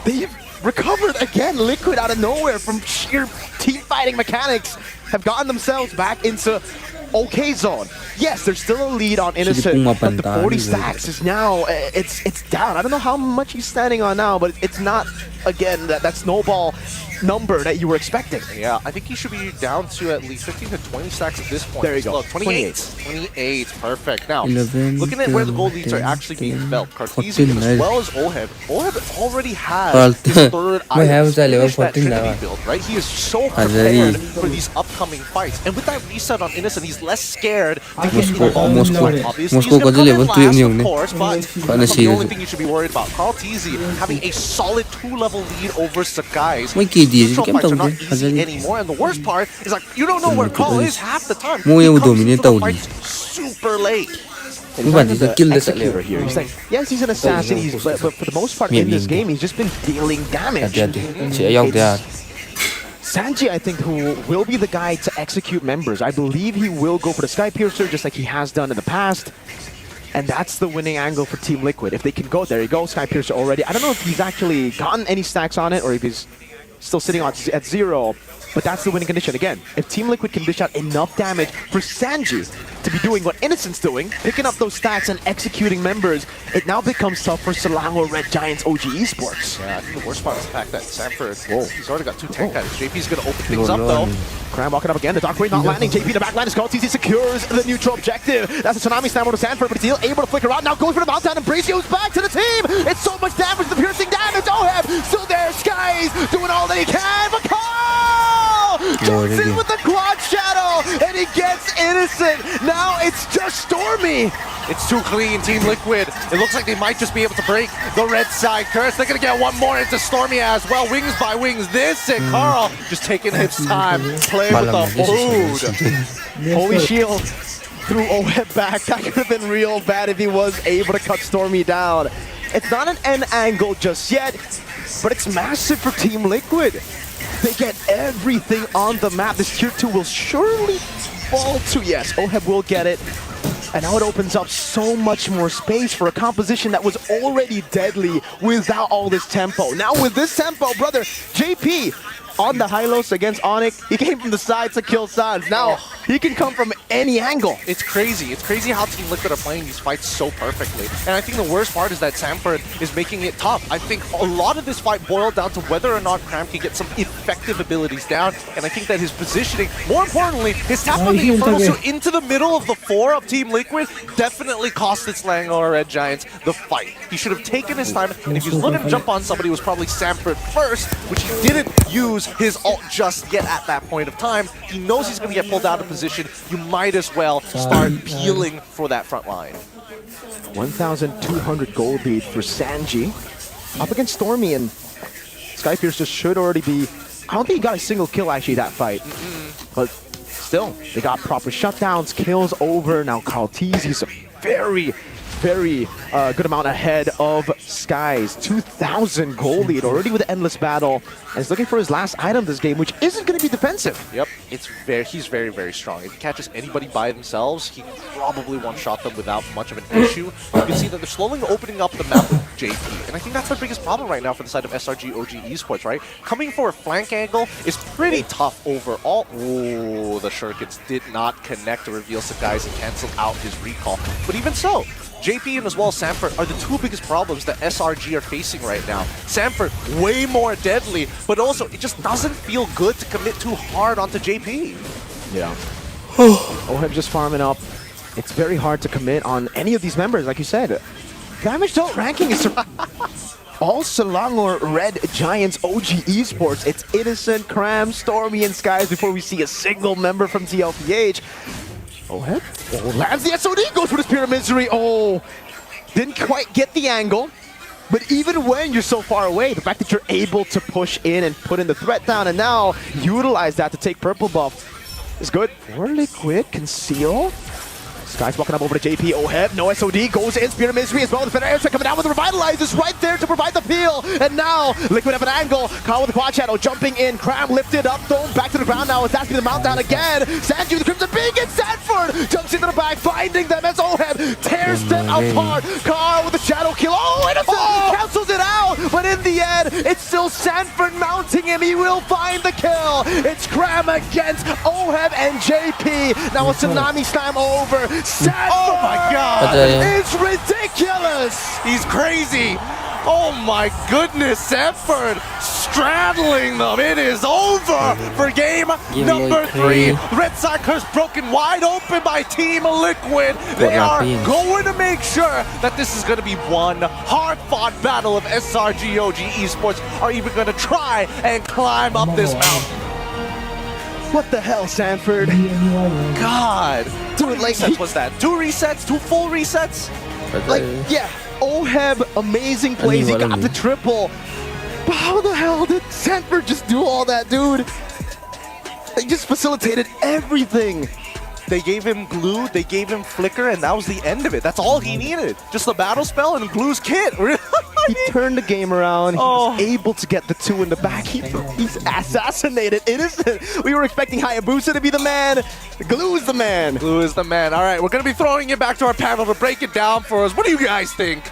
[SPEAKER 4] they've recovered again. Liquid out of nowhere from sheer team fighting mechanics have gotten themselves back into okay zone. Yes, there's still a lead on Innocent, but the 40 stacks is now, it's down. I don't know how much he's standing on now, but it's not, again, that snowball number that you were expecting.
[SPEAKER 9] Yeah, I think he should be down to at least 15 to 20 stacks at this point.
[SPEAKER 4] There you go.
[SPEAKER 9] 28. 28, perfect. Now, looking at where the gold leads are actually being felt, Cartesian as well as Oheb. Oheb already has his third item that Trinity build, right? He is so prepared for these upcoming fights. And with that reset on Innocent, he's less scared to get involved. Obviously, he's going to come in last, of course, but that's the only thing you should be worried about. Carl TZ having a solid 2-level lead over Sakai's. Neutral fights are not easy anymore, and the worst part is like you don't know where Carl is half the time. He comes into the fight super late.
[SPEAKER 4] He's an executor here. He's like, yes, he's an assassin, but for the most part in this game, he's just been dealing damage. Sanji, I think, who will be the guy to execute members. I believe he will go for the Sky Piercer, just like he has done in the past. And that's the winning angle for Team Liquid. If they can go, there you go, Sky Piercer already. I don't know if he's actually gotten any stacks on it, or if he's still sitting on at 0, but that's the winning condition. Again, if Team Liquid can dish out enough damage for Sanji to be doing what Innocent's doing, picking up those stacks and executing members, it now becomes tough for Selangor Red Giants OG Esports.
[SPEAKER 9] Yeah, I think the worst part is the fact that Sanford, he's already got 2 tank items. JP's going to open things up though.
[SPEAKER 4] Cram walking up again, the Dark Wave not landing. JP the backline is called. TZ secures the neutral objective. That's a Tsunami Slam to Sanford, but he's still able to flicker out. Now goes for the meltdown, and Bracio's back to the team. It's so much damage, the piercing damage. Oheb still there. Skies doing all that he can, but Carl jumps in with the quad shadow, and he gets Innocent. Now it's just Stormy.
[SPEAKER 9] It's too clean, Team Liquid. It looks like they might just be able to break the red side curse. They're going to get one more into Stormy as well. Wings by wings. This and Carl just taking his time. Play with the food.
[SPEAKER 4] Holy shield threw Oheb back. That could have been real bad if he was able to cut Stormy down. It's not an end angle just yet, but it's massive for Team Liquid. They get everything on the map. This tier 2 will surely fall to, yes, Oheb will get it. And now it opens up so much more space for a composition that was already deadly without all this tempo. Now with this tempo, brother, JP on the Hylos against Onyx, he came from the side to kill Sans. Now he can come from any angle.
[SPEAKER 9] It's crazy. It's crazy how Team Liquid are playing these fights so perfectly. And I think the worst part is that Sanford is making it tough. I think a lot of this fight boiled down to whether or not Cram can get some effective abilities down. And I think that his positioning, more importantly, his tap on the Infernal Suit into the middle of the 4 of Team Liquid definitely cost its Selangor Red Giants the fight. He should have taken his time, and if he was looking to jump on somebody, it was probably Sanford first, which he didn't use his ult just yet at that point of time. He knows he's going to get pulled out of position. You might as well start peeling for that front line.
[SPEAKER 4] 1,200 gold lead for Sanji. Up against Stormy, and Skypiercer should already be... I don't think he got a single kill actually that fight. But still, they got proper shutdowns, kills over. Now Carl TZ is a very very good amount ahead of Skies. 2,000 goal lead already with the Endless Battle. And he's looking for his last item this game, which isn't going to be defensive.
[SPEAKER 9] Yep, he's very, very strong. If he catches anybody by themselves, he can probably one-shot them without much of an issue. You can see that they're slowly opening up the map with JP. And I think that's the biggest problem right now for the side of SRG OG Esports, right? Coming for a flank angle is pretty tough overall. Ooh, the Shurikens did not connect to reveal Sakai's and cancel out his recall. But even so, JP and as well as Sanford are the two biggest problems that SRG are facing right now. Sanford, way more deadly, but also it just doesn't feel good to commit too hard onto JP.
[SPEAKER 4] Yeah. OHEB just farming up. It's very hard to commit on any of these members, like you said. Damage dealt ranking is all Selangor Red Giants OG Esports. It's Innocent, Cram, Stormy, and Skies before we see a single member from TLPH. OHEB? Oh, lands the SOD, goes for the Spear of Misery. Oh, didn't quite get the angle. But even when you're so far away, the fact that you're able to push in and put in the threat down and now utilize that to take purple buff is good. For Liquid, conceal. Skies walking up over to JP. OHEB, no SOD, goes in. Spear of Misery as well. The Fenrir coming down with the Revitalize is right there to provide the peel. And now, Liquid have an angle. Kyle with the quad shadow jumping in. Cram lifted up, thrown back to the ground now. It's asking the mount down again. Sanju, the Crimson Beacon, and Sanford jumps into the back, finding them as OHEB tears them apart. Carl with the shadow kill. Oh, Innocent cancels it out. But in the end, it's still Sanford mounting him. He will find the kill. It's Cram against OHEB and JP. Now a tsunami slam over. Sanford,
[SPEAKER 9] Oh my god!
[SPEAKER 4] it's ridiculous!
[SPEAKER 9] He's crazy! Oh my goodness, Sanford straddling them. It is over for game number 3. Red Side Curse broken wide open by Team Liquid. They are going to make sure that this is going to be one hard-fought battle of SRG OG Esports are even going to try and climb up this mountain.
[SPEAKER 4] What the hell, Sanford?
[SPEAKER 9] God!
[SPEAKER 4] Dude, like,
[SPEAKER 9] resets was that? 2 resets? 2 full resets?
[SPEAKER 4] like, yeah, OHEB, amazing plays. He got the triple. But how the hell did Sanford just do all that, dude? They just facilitated everything.
[SPEAKER 9] They gave him glue, they gave him flicker, and that was the end of it. That's all he needed. Just the battle spell and glue's kit.
[SPEAKER 4] He turned the game around. He was able to get the 2 in the back. He's assassinated Innocent. We were expecting Hayabusa to be the man. Glue is the man.
[SPEAKER 9] Glue is the man. All right, we're going to be throwing it back to our panel to break it down for us. What do you guys think?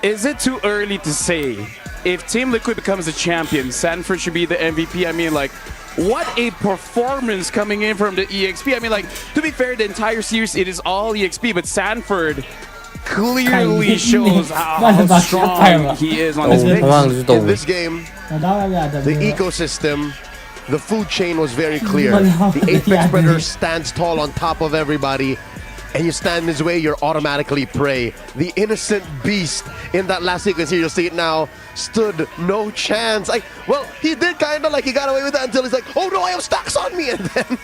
[SPEAKER 5] Is it too early to say if Team Liquid becomes the champion, Sanford should be the MVP? I mean, like, what a performance coming in from the EXP. I mean, like, to be fair, the entire series, it is all EXP, but Sanford clearly shows how strong he is on this pick.
[SPEAKER 10] In this game, the ecosystem, the food chain was very clear. The Apex Predator stands tall on top of everybody, and you stand in his way, you're automatically prey. The innocent beast in that last sequence here, you'll see it now, stood no chance. Like, well, he did kind of like he got away with that until he's like, oh no, I have stacks on me, and then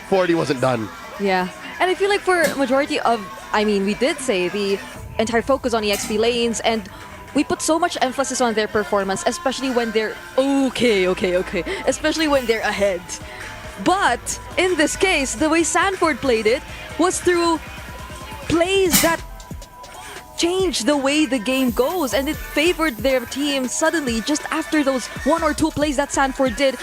[SPEAKER 10] 40 wasn't done.
[SPEAKER 7] Yeah, and I feel like for majority of, I mean, we did say the entire focus on EXP lanes, and we put so much emphasis on their performance, especially when they're especially when they're ahead. But in this case, the way Sanford played it was through plays that changed the way the game goes, and it favored their team suddenly just after those 1 or 2 plays that Sanford did,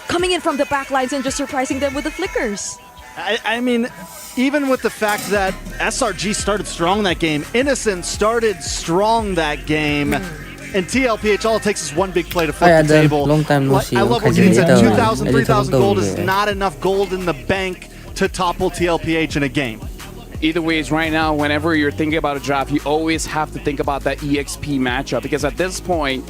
[SPEAKER 7] coming in from the back lines and just surprising them with the flickers.
[SPEAKER 6] I mean, even with the fact that SRG started strong that game, Innocent started strong that game, and TLPH, all it takes is one big play to flip the table.
[SPEAKER 3] Long time no see.
[SPEAKER 6] I love what Gideon said, 2,000, 3,000 gold is not enough gold in the bank to topple TLPH in a game.
[SPEAKER 5] Either ways, right now, whenever you're thinking about a draft, you always have to think about that EXP matchup, because at this point,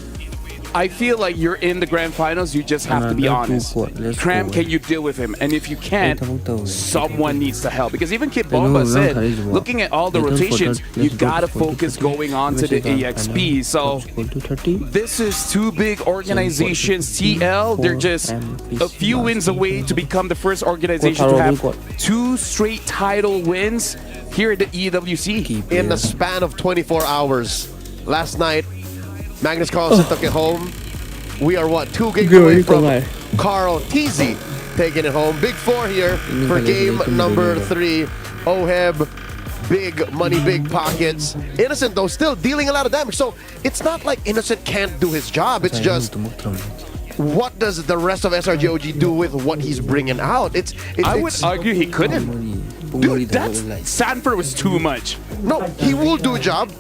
[SPEAKER 5] I feel like you're in the grand finals, you just have to be honest. Cram, can you deal with him? And if you can't, someone needs to help. Because even Kid Bomba said, looking at all the rotations, you gotta focus going on to the EXP. So this is 2 big organizations. TL, they're just a few wins away to become the first organization to have 2 straight title wins here at the EWC.
[SPEAKER 10] In the span of 24 hours. Last night, Magnus Carlsen took it home. We are, what, 2 games away from Carl TZ taking it home. Big 4 here for game number 3. OHEB big money, big pockets. Innocent, though, still dealing a lot of damage. So it's not like Innocent can't do his job. It's just, what does the rest of SRGOG do with what he's bringing out?
[SPEAKER 5] I would argue he couldn't. Dude, Sanford was too much.
[SPEAKER 10] No, he will do a job,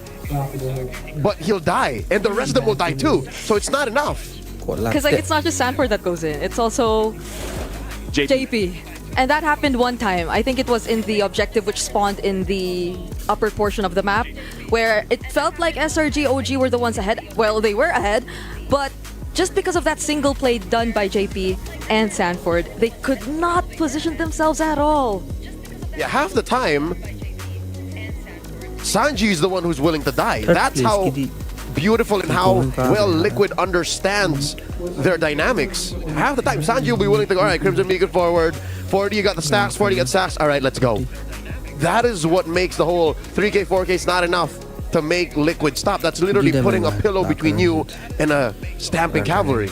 [SPEAKER 10] but he'll die. And the rest of them will die too. So it's not enough.
[SPEAKER 7] Because like it's not just Sanford that goes in. It's also JP. And that happened one time. I think it was in the objective which spawned in the upper portion of the map, where it felt like SRG OG were the ones ahead. Well, they were ahead, but just because of that single play done by JP and Sanford, they could not position themselves at all.
[SPEAKER 10] Yeah, half the time, Sanji is the one who's willing to die. That's how beautiful and how well Liquid understands their dynamics. Half the time, Sanji will be willing to go, all right, Crimson Beacon forward, 40, you got the stacks, 40, you got stacks, all right, let's go. That is what makes the whole 3K, 4K is not enough to make Liquid stop. That's literally putting a pillow between you and a stamping cavalry.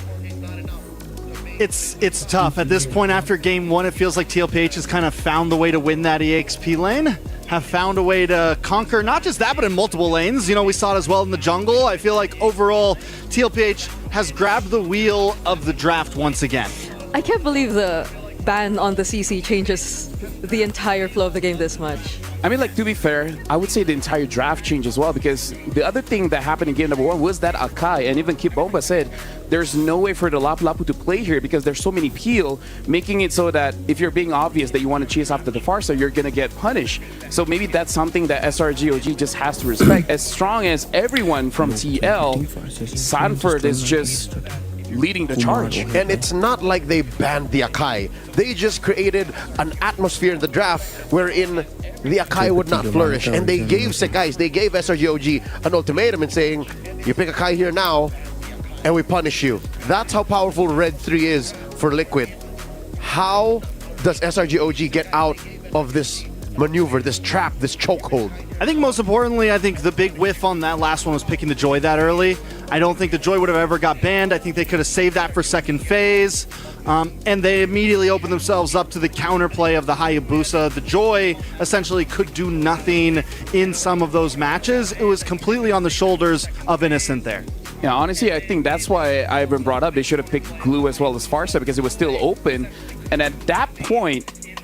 [SPEAKER 6] It's tough. At this point after game one, it feels like TLPH has kind of found the way to win that EXP lane. Have found a way to conquer not just that, but in multiple lanes. You know, we saw it as well in the jungle. I feel like overall, TLPH has grabbed the wheel of the draft once again.
[SPEAKER 7] I can't believe the ban on the CC changes the entire flow of the game this much.
[SPEAKER 5] I mean, like, to be fair, I would say the entire draft changed as well, because the other thing that happened in game number one was that Akai, and even Kip Bomba said, there's no way for the Lapu Lapu to play here because there's so many peel, making it so that if you're being obvious that you want to chase after the Farsa, you're going to get punished. So maybe that's something that SRGOG just has to respect. As strong as everyone from TL, Sanford is just leading the charge.
[SPEAKER 10] And it's not like they banned the Akai. They just created an atmosphere in the draft wherein the Akai would not flourish. And they gave Sekais, they gave SRGOG an ultimatum and saying, you pick Akai here now, and we punish you. That's how powerful Red 3 is for Liquid. How does SRGOG get out of this maneuver, this trap, this chokehold?
[SPEAKER 6] I think most importantly, I think the big whiff on that last one was picking the Joy that early. I don't think the Joy would have ever got banned. I think they could have saved that for second phase. And they immediately opened themselves up to the counterplay of the Hayabusa. The Joy essentially could do nothing in some of those matches. It was completely on the shoulders of Innocent there.
[SPEAKER 5] Yeah, honestly, I think that's why I've been brought up. They should have picked Glue as well as Farsa because it was still open. And at that point,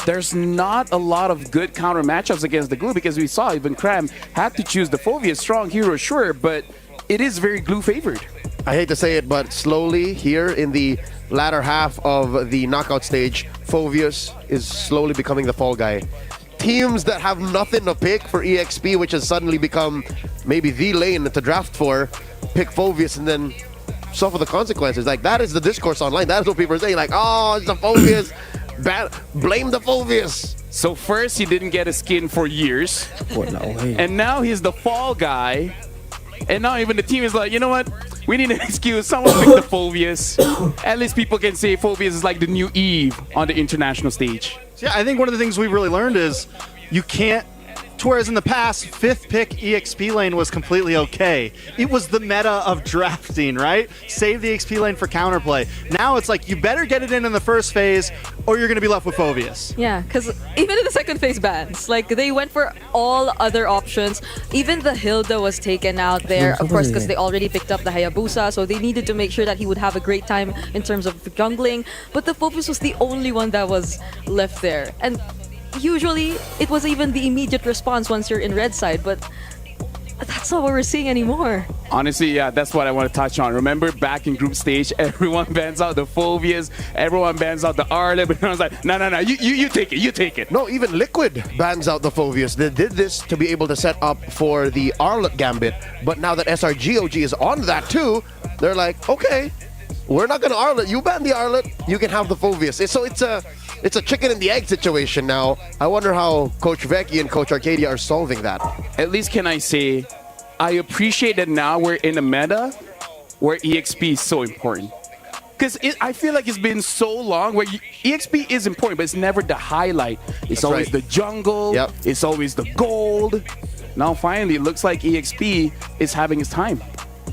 [SPEAKER 5] there's not a lot of good counter matchups against the Glue because we saw even Cram had to choose the Fovea. Strong hero, sure, but it is very Glue favored.
[SPEAKER 10] I hate to say it, but slowly here in the latter half of the knockout stage, Foveus is slowly becoming the fall guy. Teams that have nothing to pick for EXP, which has suddenly become maybe the lane to draft for, pick Foveus and then suffer the consequences. Like, that is the discourse online. That is what people are saying. Like, oh, it's the Foveus. Blame the Foveus.
[SPEAKER 5] So first he didn't get a skin for years. And now he's the fall guy. And now even the team is like, you know what? We need an excuse. Someone pick the Foveus. At least people can say Foveus is like the new Eve on the international stage.
[SPEAKER 6] Yeah, I think one of the things we've really learned is you can't, whereas in the past, 5th pick EXP lane was completely okay. It was the meta of drafting, right? Save the EXP lane for counterplay. Now it's like, you better get it in the first phase or you're going to be left with Foveus.
[SPEAKER 7] Yeah, because even in the second phase bans, like they went for all other options. Even the Hilda was taken out there, of course, because they already picked up the Hayabusa, so they needed to make sure that he would have a great time in terms of jungling. But the Foveus was the only one that was left there. And usually, it was even the immediate response once you're in red side, but that's not what we're seeing anymore.
[SPEAKER 5] Honestly, yeah, that's what I want to touch on. Remember back in group stage, everyone bans out the Foveus, everyone bans out the Arlet, but everyone's like, no, you take it, you take it.
[SPEAKER 10] No, even Liquid bans out the Foveus. They did this to be able to set up for the Arlet Gambit, but now that SRGOG is on that too, they're like, okay, we're not going to Arlet. You ban the Arlet, you can have the Foveus. So it's a chicken and the egg situation now. I wonder how Coach Vecchi and Coach Arcadia are solving that.
[SPEAKER 5] At least can I say, I appreciate that now we're in a meta where EXP is so important. Because I feel like it's been so long where EXP is important, but it's never the highlight. It's always the jungle.
[SPEAKER 10] Yep.
[SPEAKER 5] It's always the gold. Now finally, it looks like EXP is having its time.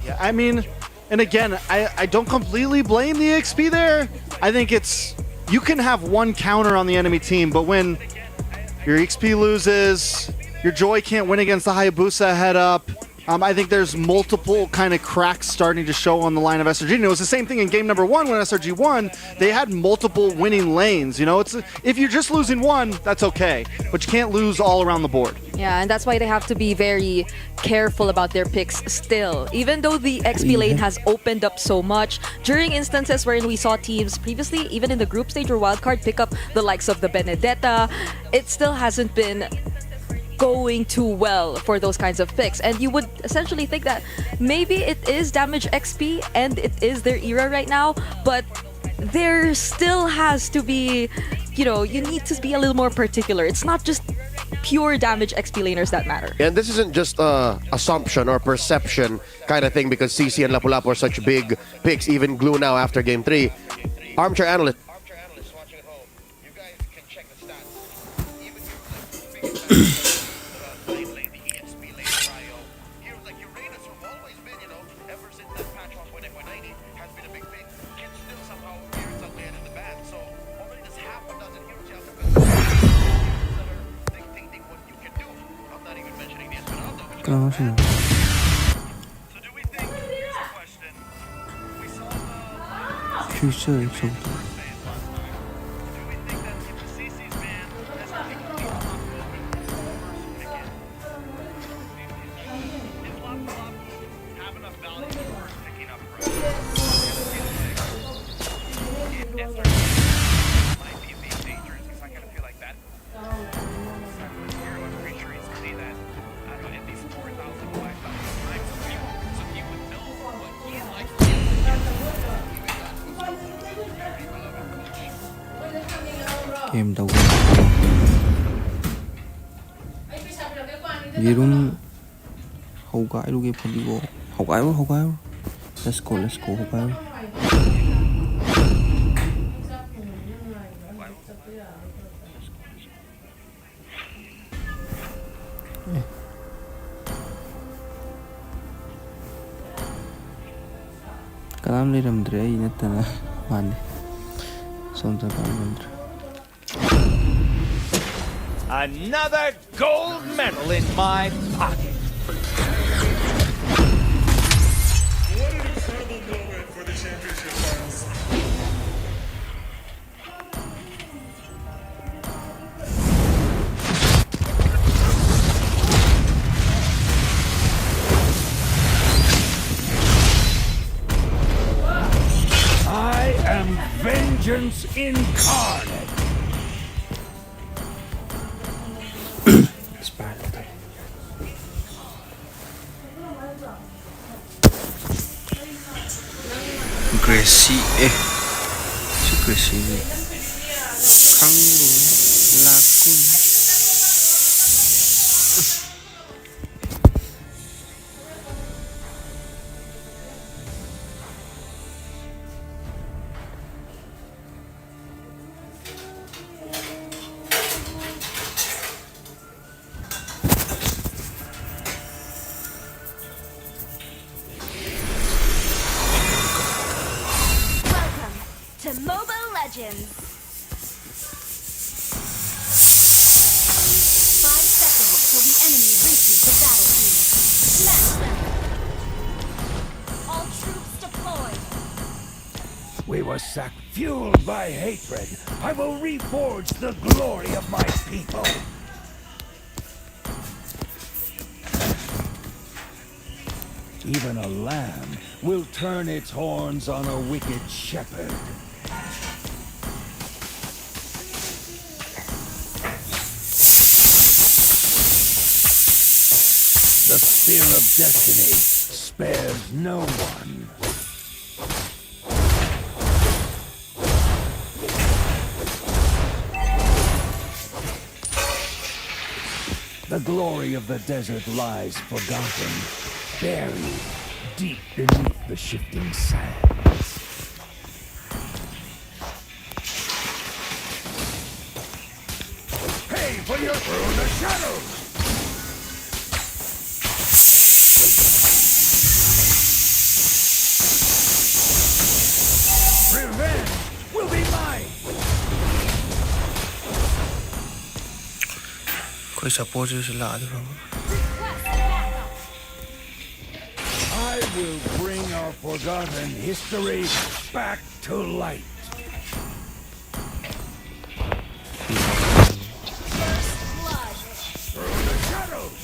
[SPEAKER 6] Yeah, I mean, and again, I don't completely blame the EXP there. I think it's, you can have one counter on the enemy team, but when your EXP loses, Your Joy can't win against the Hayabusa head up. I think there's multiple kind of cracks starting to show on the line of SRG. And it was the same thing in game number 1 when SRG won. They had multiple winning lanes. You know, it's if you're just losing one, that's okay, but you can't lose all around the board.
[SPEAKER 7] Yeah, and that's why they have to be very careful about their picks still. Even though the XP lane has opened up so much, during instances wherein we saw teams previously, even in the group stage or wildcard, pick up the likes of the Benedetta, it still hasn't been going too well for those kinds of picks. And you would essentially think that maybe it is damage XP and it is their era right now, but there still has to be, you know, you need to be a little more particular. It's not just pure damage XP laners that matter.
[SPEAKER 10] And this isn't just assumption or perception kind of thing because CC and Lapu-Lapu are such big picks, even Glue now after game 3. Armchair analyst. Watching at home, you guys can check the stats. Even
[SPEAKER 3] game đầu Girum hậu gái luôn game Fadigom hậu gái let's go hậu gái Kalam ni ramdre ini tanah mana sonta kalam
[SPEAKER 11] Another gold medal in my pocket.
[SPEAKER 12] What an incredible moment for the championship finals.
[SPEAKER 11] I am vengeance incarnate.
[SPEAKER 3] Gracie si Gracie ni Kanggo laku
[SPEAKER 1] To Moba Legends. 5 seconds till the enemy reaches the battlefield. Smash them. All troops deployed.
[SPEAKER 11] We were sacked, fueled by hatred. I will reforge the glory of my people. Even a lamb will turn its horns on a wicked shepherd. The spear of destiny spares no one. The glory of the desert lies forgotten, buried deep beneath the shifting sands. Pay for your through the shadows! Revenge will be mine!
[SPEAKER 3] Khoi support ju la du.
[SPEAKER 11] I will bring our forgotten history back to light. Through the shadows.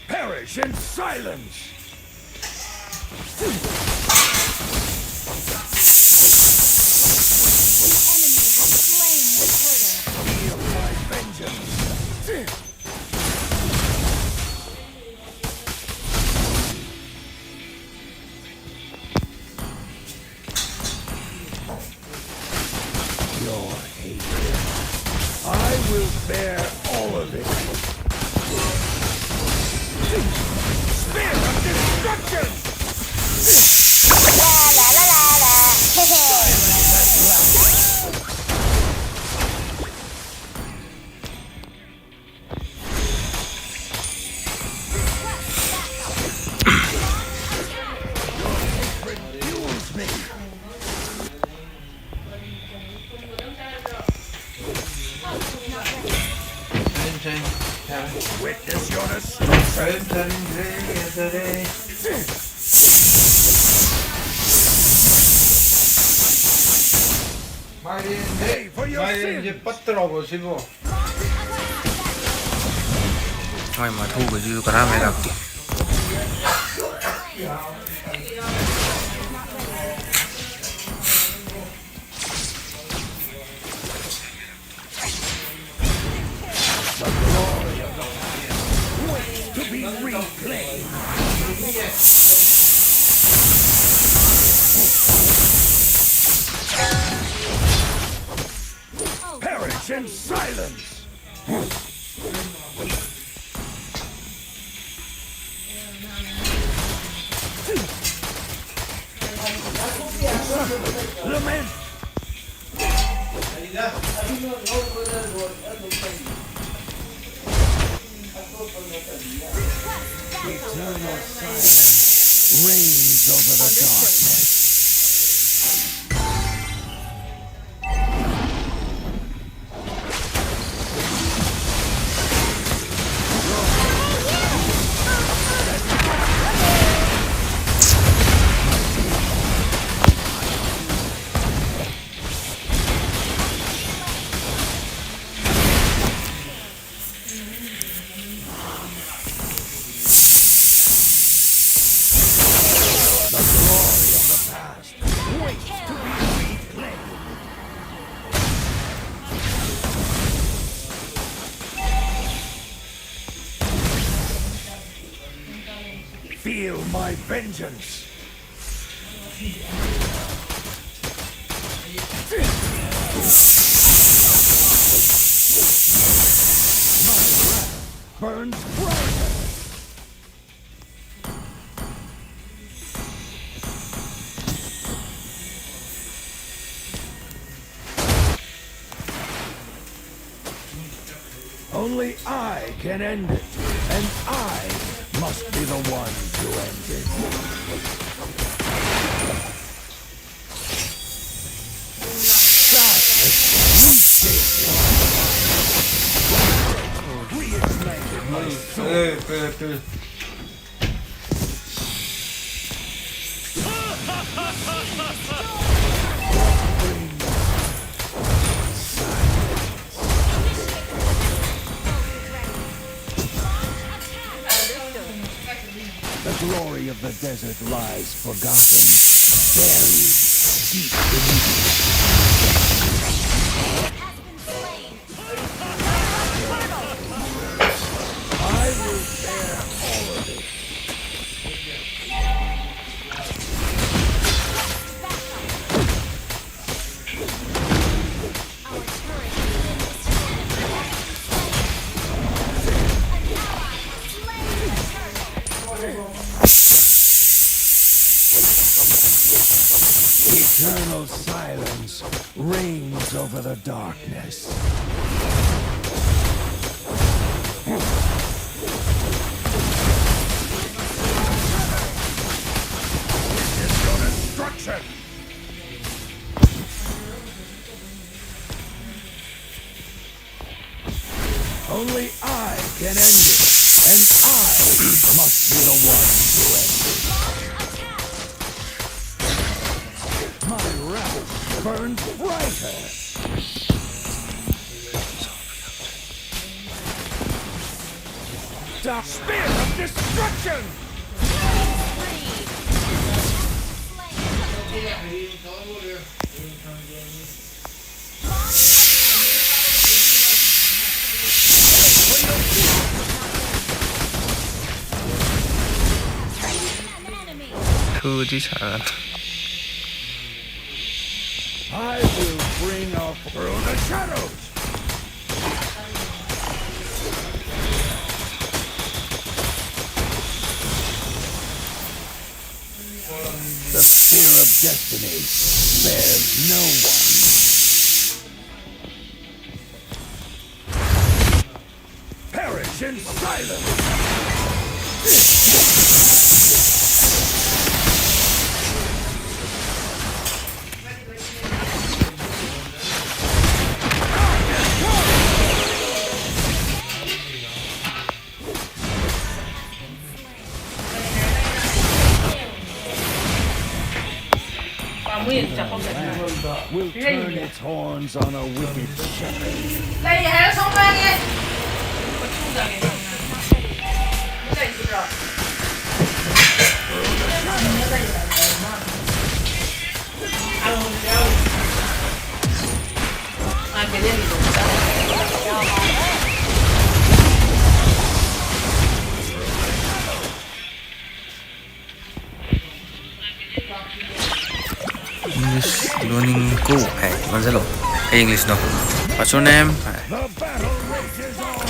[SPEAKER 11] Perish in silence!
[SPEAKER 1] Enemy has slain the turtle.
[SPEAKER 11] Feel my vengeance! Your hatred. I will bear all of it. Spear of destruction!
[SPEAKER 1] La la la la la.
[SPEAKER 11] Refuse me! Witness your destruction! Pay for your sins!
[SPEAKER 3] Mai mà thu cái dư cả mày đặc.
[SPEAKER 11] The glory of the past waits to be reclaimed! Perish in silence! Lament! Eternal silence reigns over the darkness. Feel my vengeance! My wrath burns brighter! Only I can end it, and I must be the one to end it. Darkness reignited my soul. The glory of the desert lies forgotten, buried deep beneath. I will bear all of it.
[SPEAKER 1] Our turret
[SPEAKER 11] reigns over the darkness. It's your destruction! Only I can end it, and I must be the one to end it. My wrath burns brighter. The spear of destruction! I will bring up through the shadows. The spear of destiny spares no one. Perish in silence. Will turn its horns on a wicked shepherd.
[SPEAKER 3] English learning go. Hey, what's hello? Hey, English no. What's your name?
[SPEAKER 11] The battle rages on.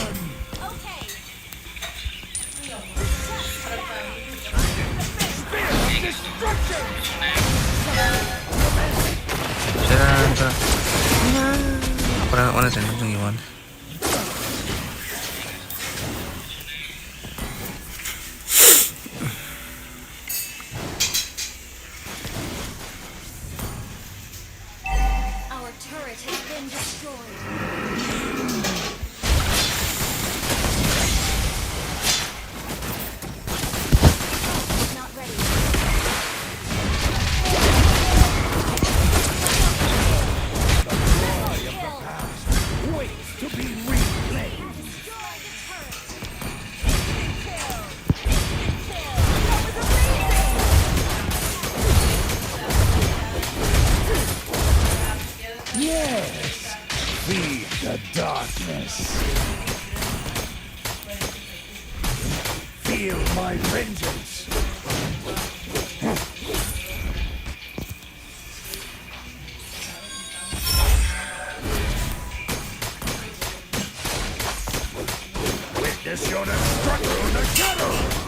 [SPEAKER 3] Apa mana tadi macam gimana?
[SPEAKER 1] Our turret has been destroyed. Not ready.
[SPEAKER 11] Waits to be replayed. Yes, feed the darkness. Feel my vengeance. Witness your destruction in the shadows.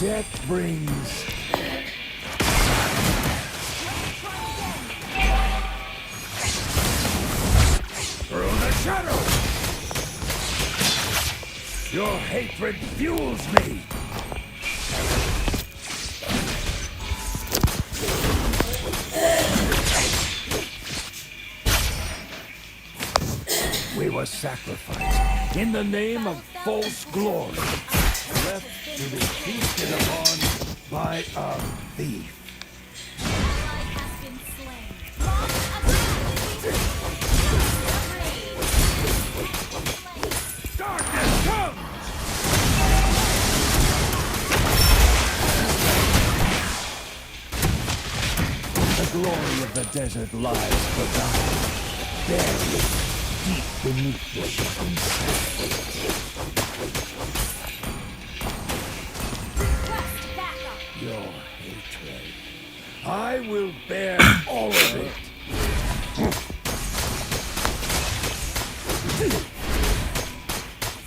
[SPEAKER 11] Death brings through the shadows. Your hatred fuels me. We were sacrificed in the name of false glory, left to be feasted upon by a thief. Darkness comes! The glory of the desert lies forgotten, buried deep beneath the shifting sand. Your hate betray. I will bear all of it.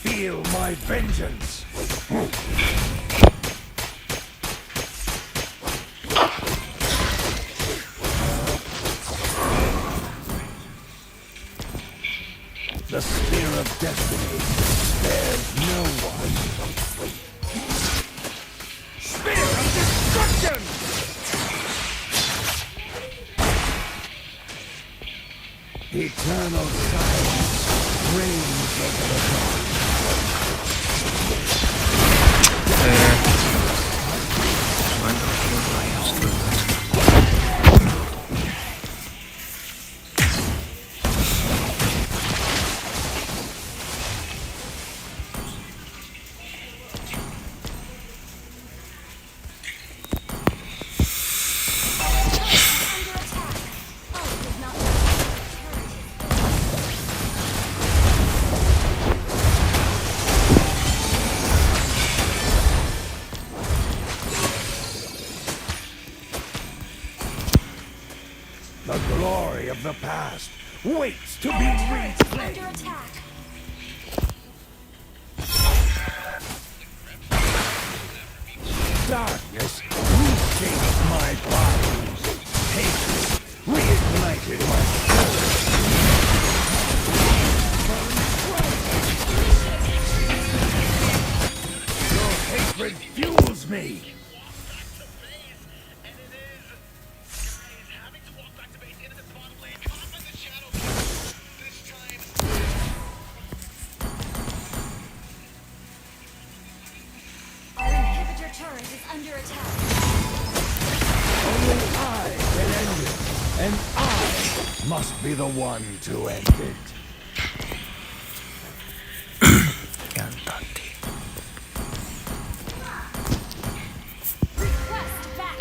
[SPEAKER 11] Feel my vengeance. The spear of destiny spares no one. Spear of destruction! Eternal silence reigns over the dark. The glory of the past waits to be reclaimed. Darkness reshaped my body. Hatred reignited my soul. Your hatred fuels me.
[SPEAKER 1] Under attack.
[SPEAKER 11] Only I can end it, and I must be the one to end it.
[SPEAKER 1] Request back.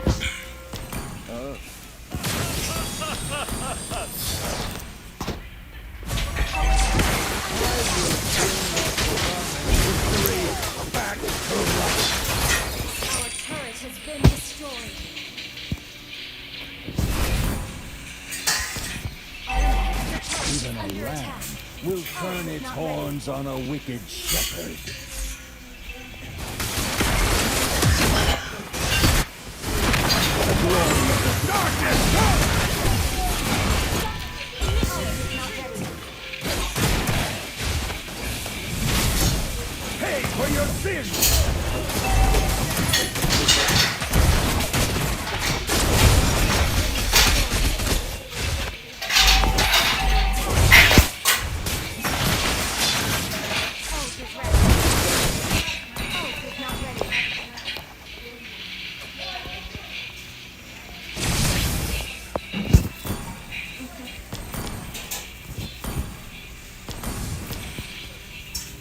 [SPEAKER 11] Back to life.
[SPEAKER 1] Our turret has been destroyed.
[SPEAKER 11] Even a lamb will turn its horns on a wicked shepherd. The glory of the darkness! Pay for your sins!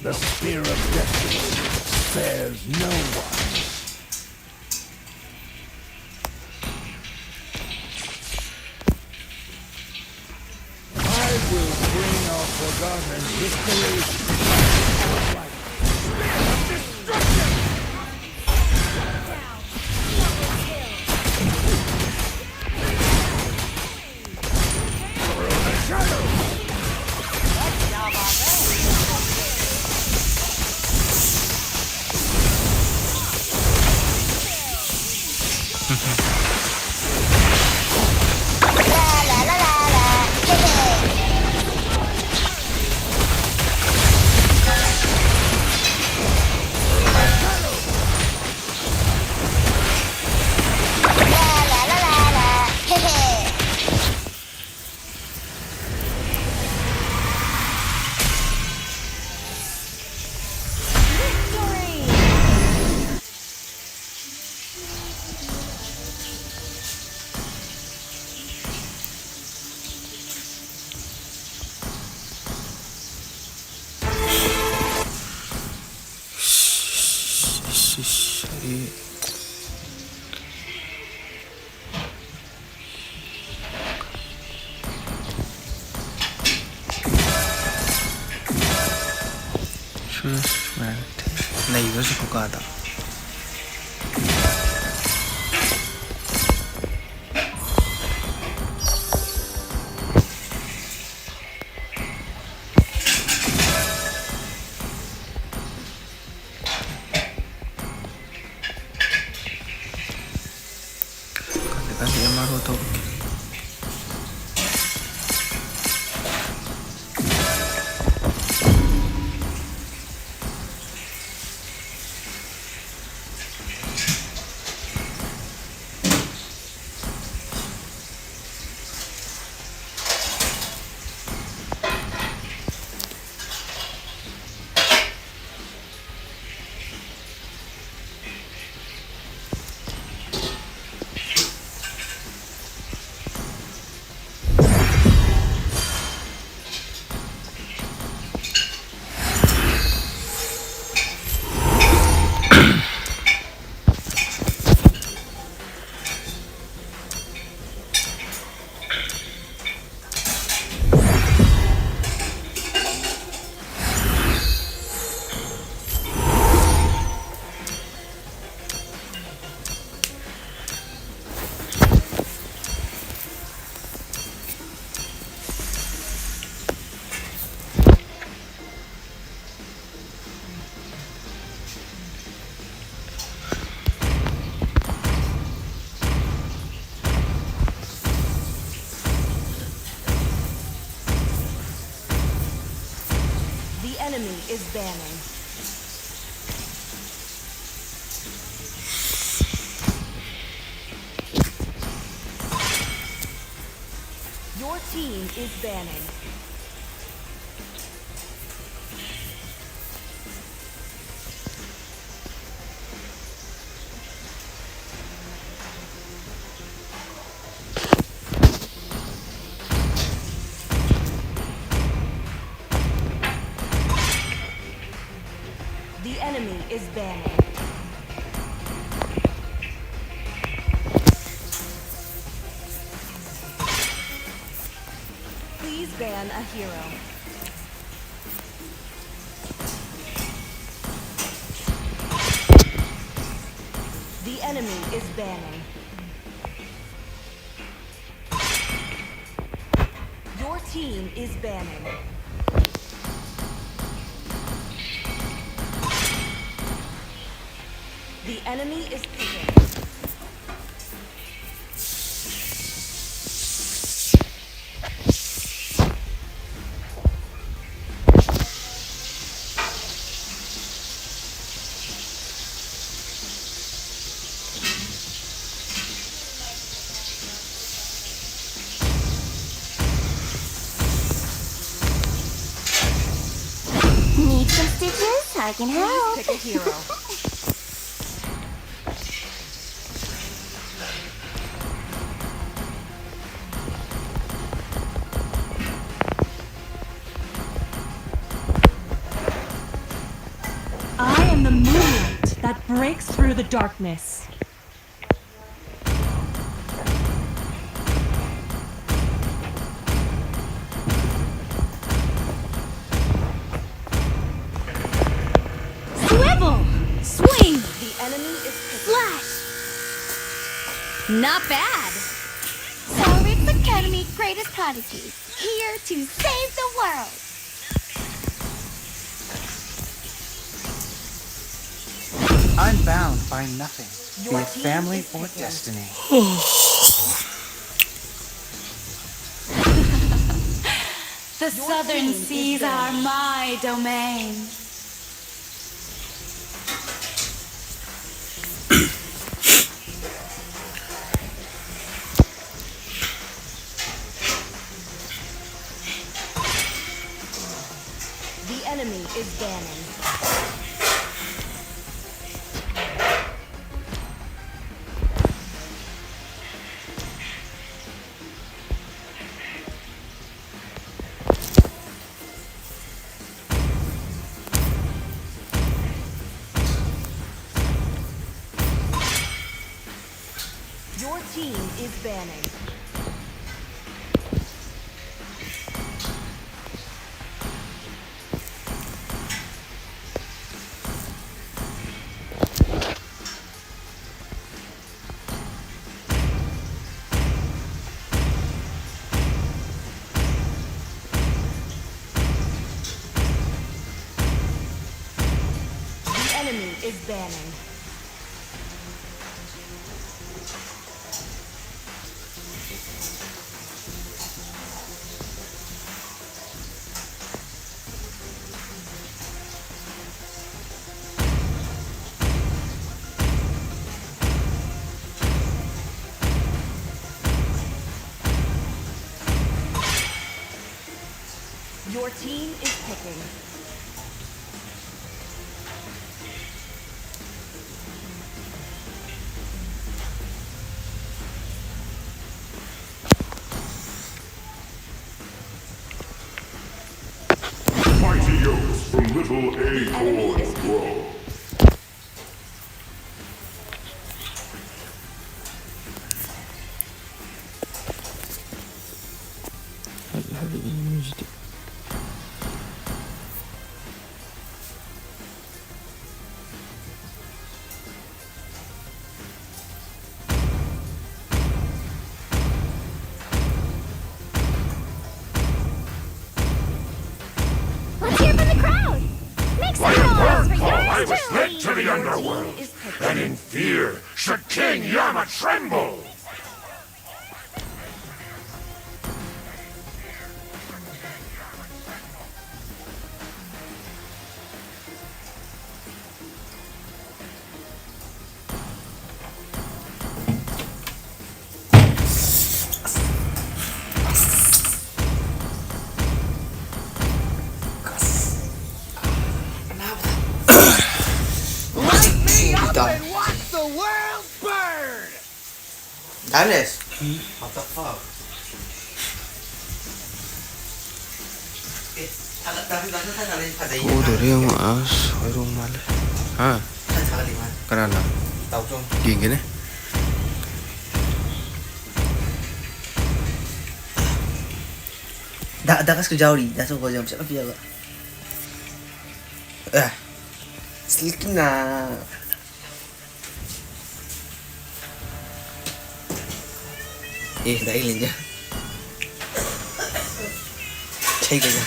[SPEAKER 11] The spear of destiny spares no one. I will bring our forgotten history to life. Spear of destruction! Through the shadows!
[SPEAKER 2] Này nó sẽ có cả đó. 다시 MR로 떠볼게.
[SPEAKER 1] The enemy is banning. Your team is banning. The enemy is banning. Please ban a hero. The enemy is banning. Your team is banning. The enemy is picking.
[SPEAKER 13] Need some stitches? I can help.
[SPEAKER 1] Pick a hero.
[SPEAKER 14] I am the moonlight that breaks through the darkness.
[SPEAKER 1] Swivel! Swing! The enemy is
[SPEAKER 13] Flash!
[SPEAKER 1] not bad.
[SPEAKER 13] SUIISCRIBE Academy greatest prodigy, here to save the world.
[SPEAKER 15] I'm bound by nothing, be it family or destiny.
[SPEAKER 14] The southern seas are my domain.
[SPEAKER 1] The enemy is banning. Your team is banning. The enemy is banning. Your team is picking.
[SPEAKER 12] Mighty Yokes from Little Acorn Grove.
[SPEAKER 13] Let's hear from the crowd. Make some noise for
[SPEAKER 12] I
[SPEAKER 13] yours
[SPEAKER 12] was led
[SPEAKER 13] truly.
[SPEAKER 12] to the underworld, and in fear should King Yama tremble.
[SPEAKER 8] Watch the world burn! Dallas. What the fuck?
[SPEAKER 3] Dari yang warung malah. Ah. Karena. Gini.
[SPEAKER 8] Đã kas kejauri, dah so jam siapa dia agak. Slikin na. Dah ilin je. Cai ke je.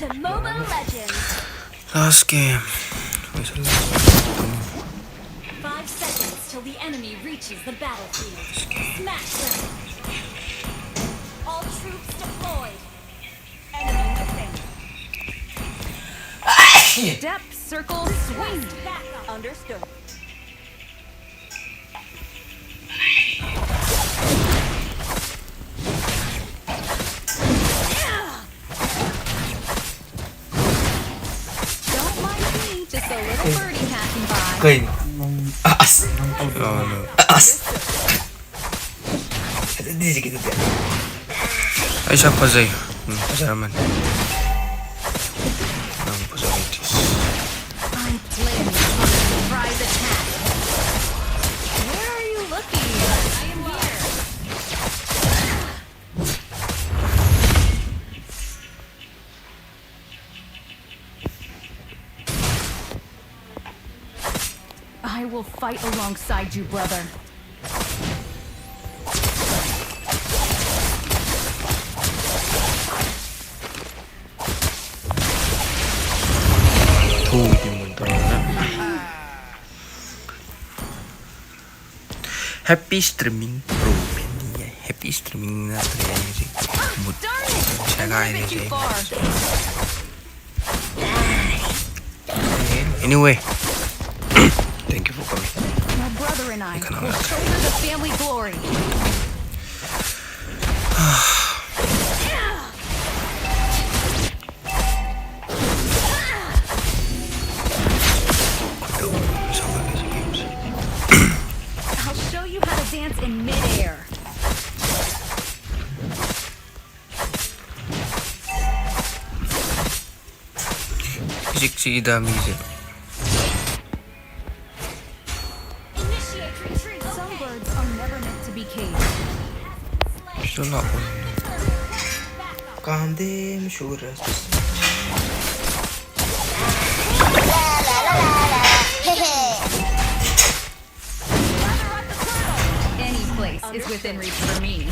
[SPEAKER 1] To Moba Legends.
[SPEAKER 3] Last game.
[SPEAKER 1] 5 seconds till the enemy reaches the battlefield. Smash them. All troops deployed. Enemy missing. Step, circle, swing. Back up. Understood. Don't mind me, just a little birdie passing by.
[SPEAKER 8] Kering. Ini sedikit dia.
[SPEAKER 3] Ay, siapa Zay? Zaman. Possibilities.
[SPEAKER 1] I'm planning a surprise attack. Where are you looking? I am here. I will fight alongside you, brother.
[SPEAKER 3] Happy streaming pro happy streaming na sih mood saya ini sih anyway thank you for coming
[SPEAKER 1] My brother and I will shoulder the family glory. I'll show you how to dance in midair.
[SPEAKER 3] Music music.
[SPEAKER 1] Initiate retreat. Some birds are never meant to be caged.
[SPEAKER 3] Itulah.
[SPEAKER 8] Kandem suras.
[SPEAKER 13] La la la la la. Hey hey.
[SPEAKER 1] is within reach for me.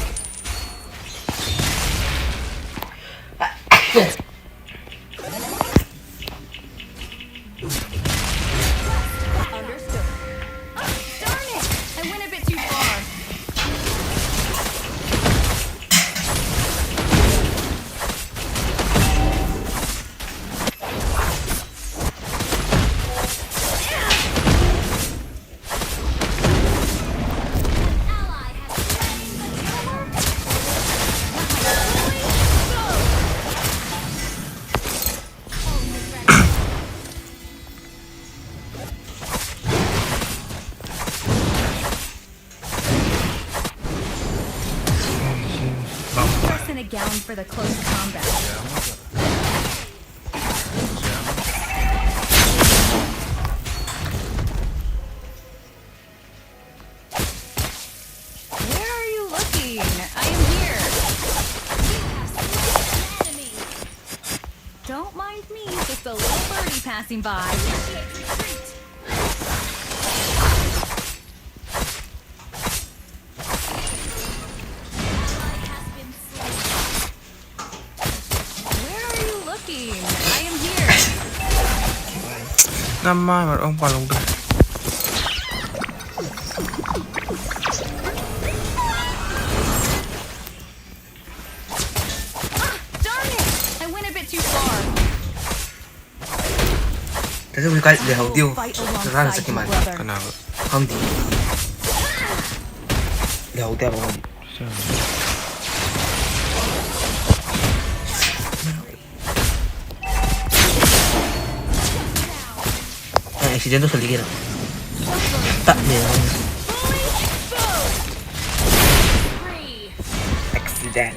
[SPEAKER 1] Understood. Oh, darn it! I went a bit too far. In a gown for the close combat. Where are you looking? I am here. You have slain an enemy. Don't mind me, just a little birdie passing by. Initiate retreat. I am here.
[SPEAKER 3] Năm mai mà ông vào lồng được.
[SPEAKER 1] Darn it! I went a bit too far.
[SPEAKER 3] Thế thì cái để hậu tiêu thật ra là sẽ cái cái nào không thì để hậu tiêu không. Accident tuh sedikit tak nih accident.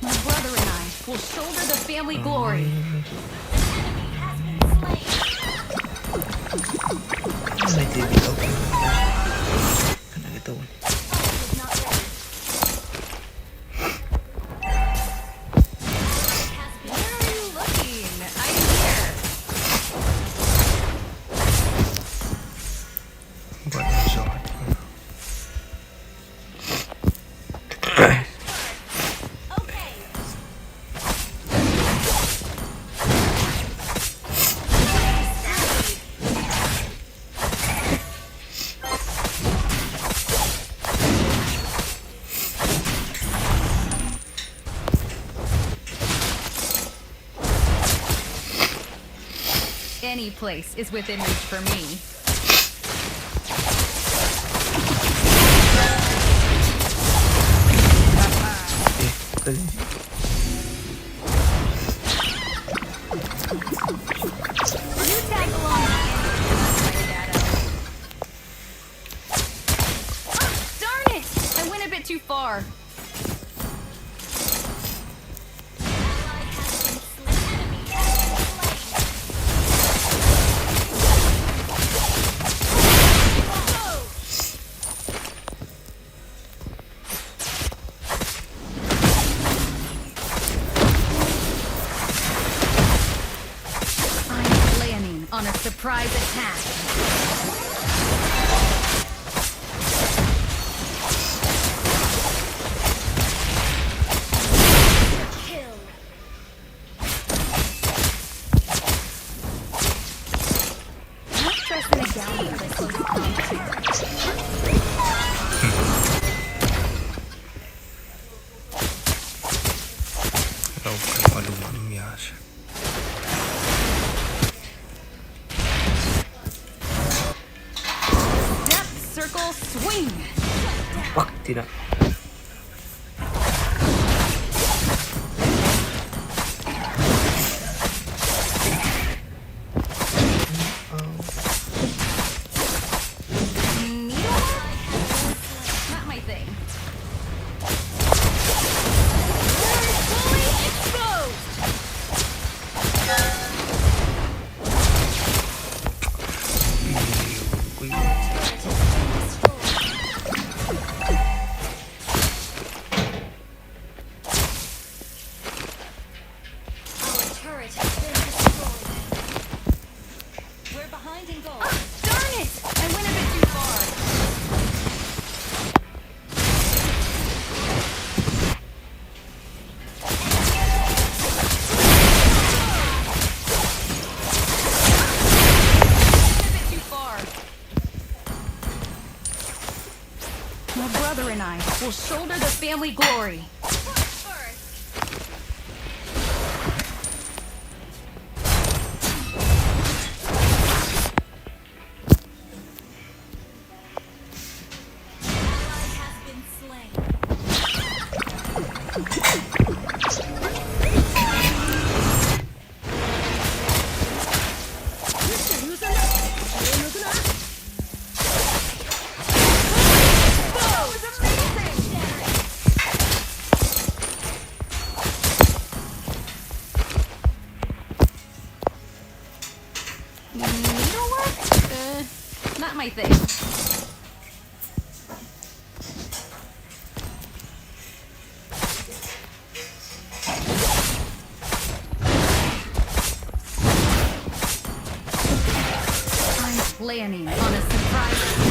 [SPEAKER 1] My brother and I will shoulder the family glory.
[SPEAKER 3] Karena gitu.
[SPEAKER 1] Any place is within reach for me. You tag along. Oh, darn it! I went a bit too far. On a surprise attack. Kill. Not dressing a gown for this close combat. Circle swing.
[SPEAKER 3] Wah, tidak.
[SPEAKER 1] Not my thing. will shoulder the family glory. Not my thing. I'm planning on a surprise.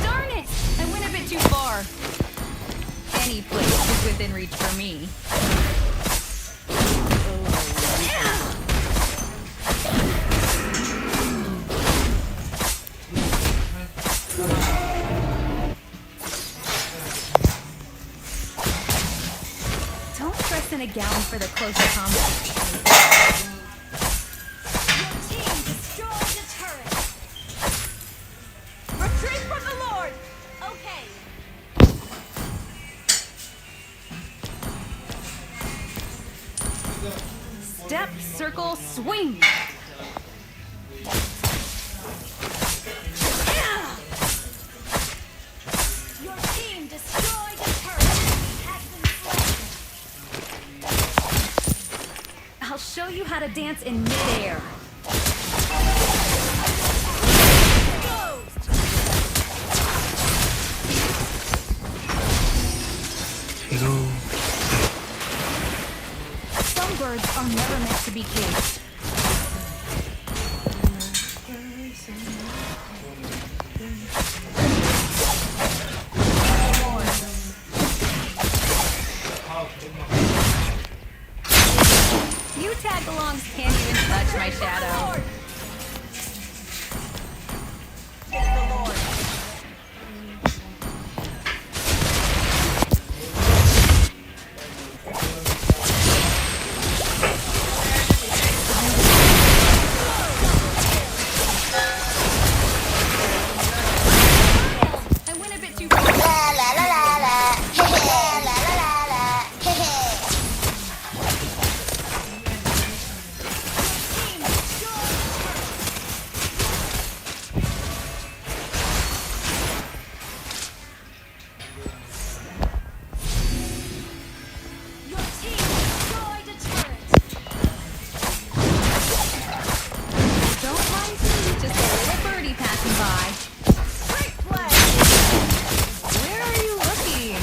[SPEAKER 1] Darn it! I went a bit too far. Any place is within reach for me. Don't dress in a gown for the closer combat.
[SPEAKER 13] Your team destroyed the turret. Retreat from the Lord. Okay.
[SPEAKER 1] Step, circle, swing!
[SPEAKER 13] Your team destroyed the turret. Has been slain.
[SPEAKER 1] I'll show you how to dance in midair. Some birds are never meant to be caged. You tag-alongs can't even touch my shadow. I went a bit too far.
[SPEAKER 13] Your team destroyed a turret.
[SPEAKER 1] Don't mind me, just a little birdie passing by.
[SPEAKER 13] Great play.
[SPEAKER 1] Where are you looking?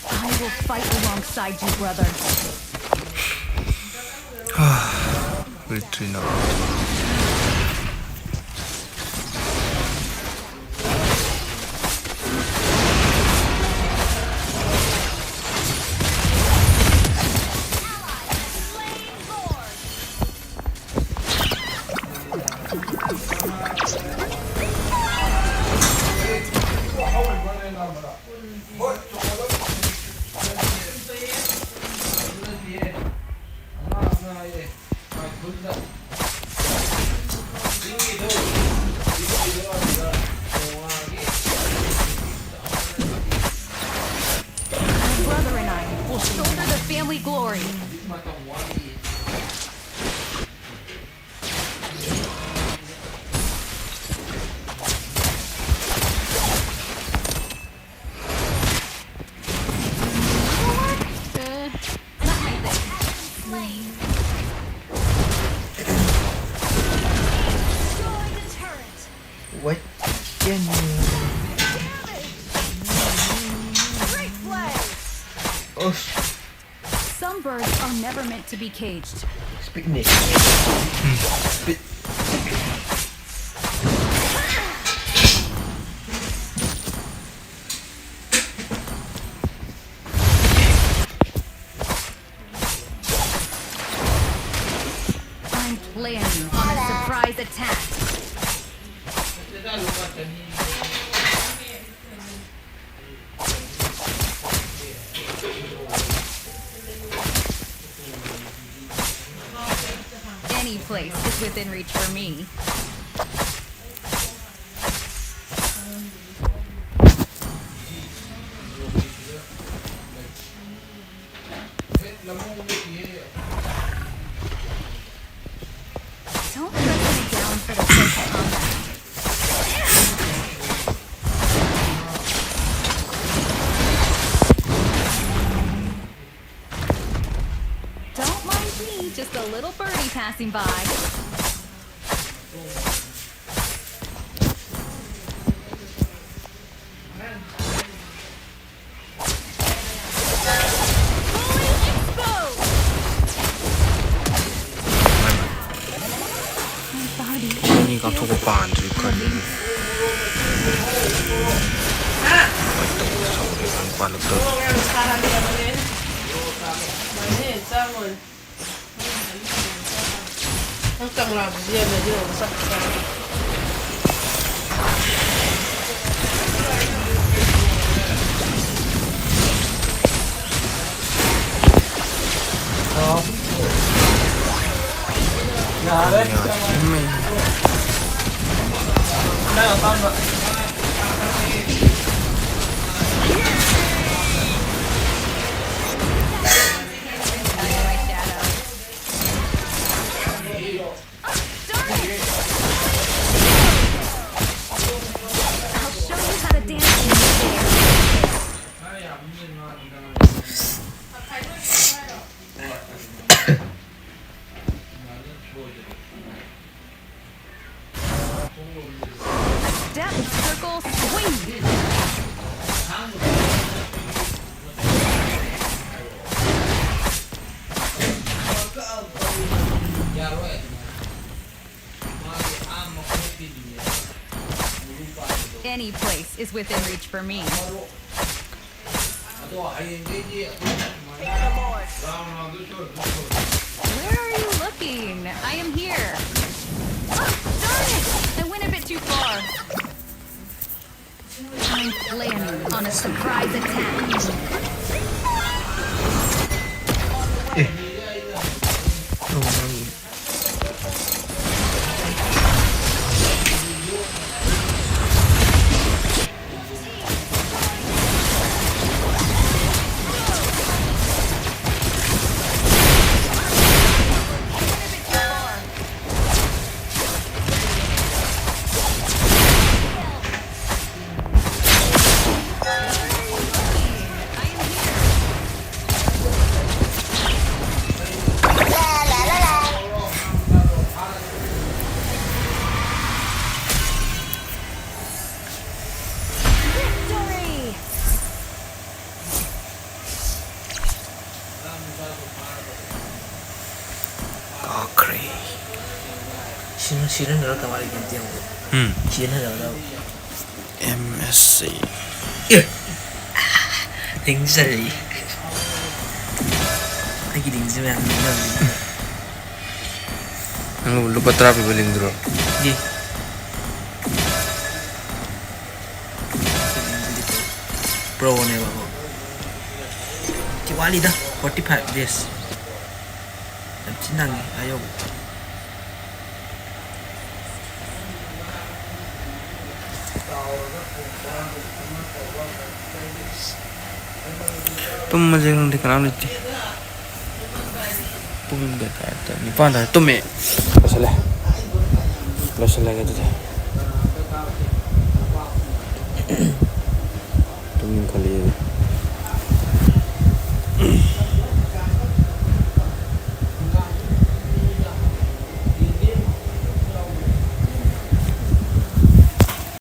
[SPEAKER 1] I will fight alongside you, brother.
[SPEAKER 3] Victory now.
[SPEAKER 1] My brother and I will shoulder the family glory. Not my thing.
[SPEAKER 13] Destroyed the turret.
[SPEAKER 8] What can
[SPEAKER 13] Great play.
[SPEAKER 8] Oh,
[SPEAKER 1] Some birds are never meant to be caged.
[SPEAKER 8] speak Nick.
[SPEAKER 1] surprise attack. Any place is within reach for me. Don't press me down for the sake of combat. Don't mind me, just a little birdie passing by.
[SPEAKER 3] Ini kau tuh kepan sih kan? Kepan itu. Any place is within reach for me. Where are you looking? I am here. Oh, darn it! I went a bit too far. I'm planning on a surprise attack.
[SPEAKER 2] Shirin adalah kemarin ganti yang Shirin adalah
[SPEAKER 3] MSC.
[SPEAKER 2] 링자리 lagi 링즈면
[SPEAKER 3] Ang lupa terapi paling dulu.
[SPEAKER 2] Iya. Pro nih bang. Kiwali dah 45 days. Cinang ayo.
[SPEAKER 3] Pemajang di kanal itu. Pun berkata, ni pandai tu me. Masalah gitu deh.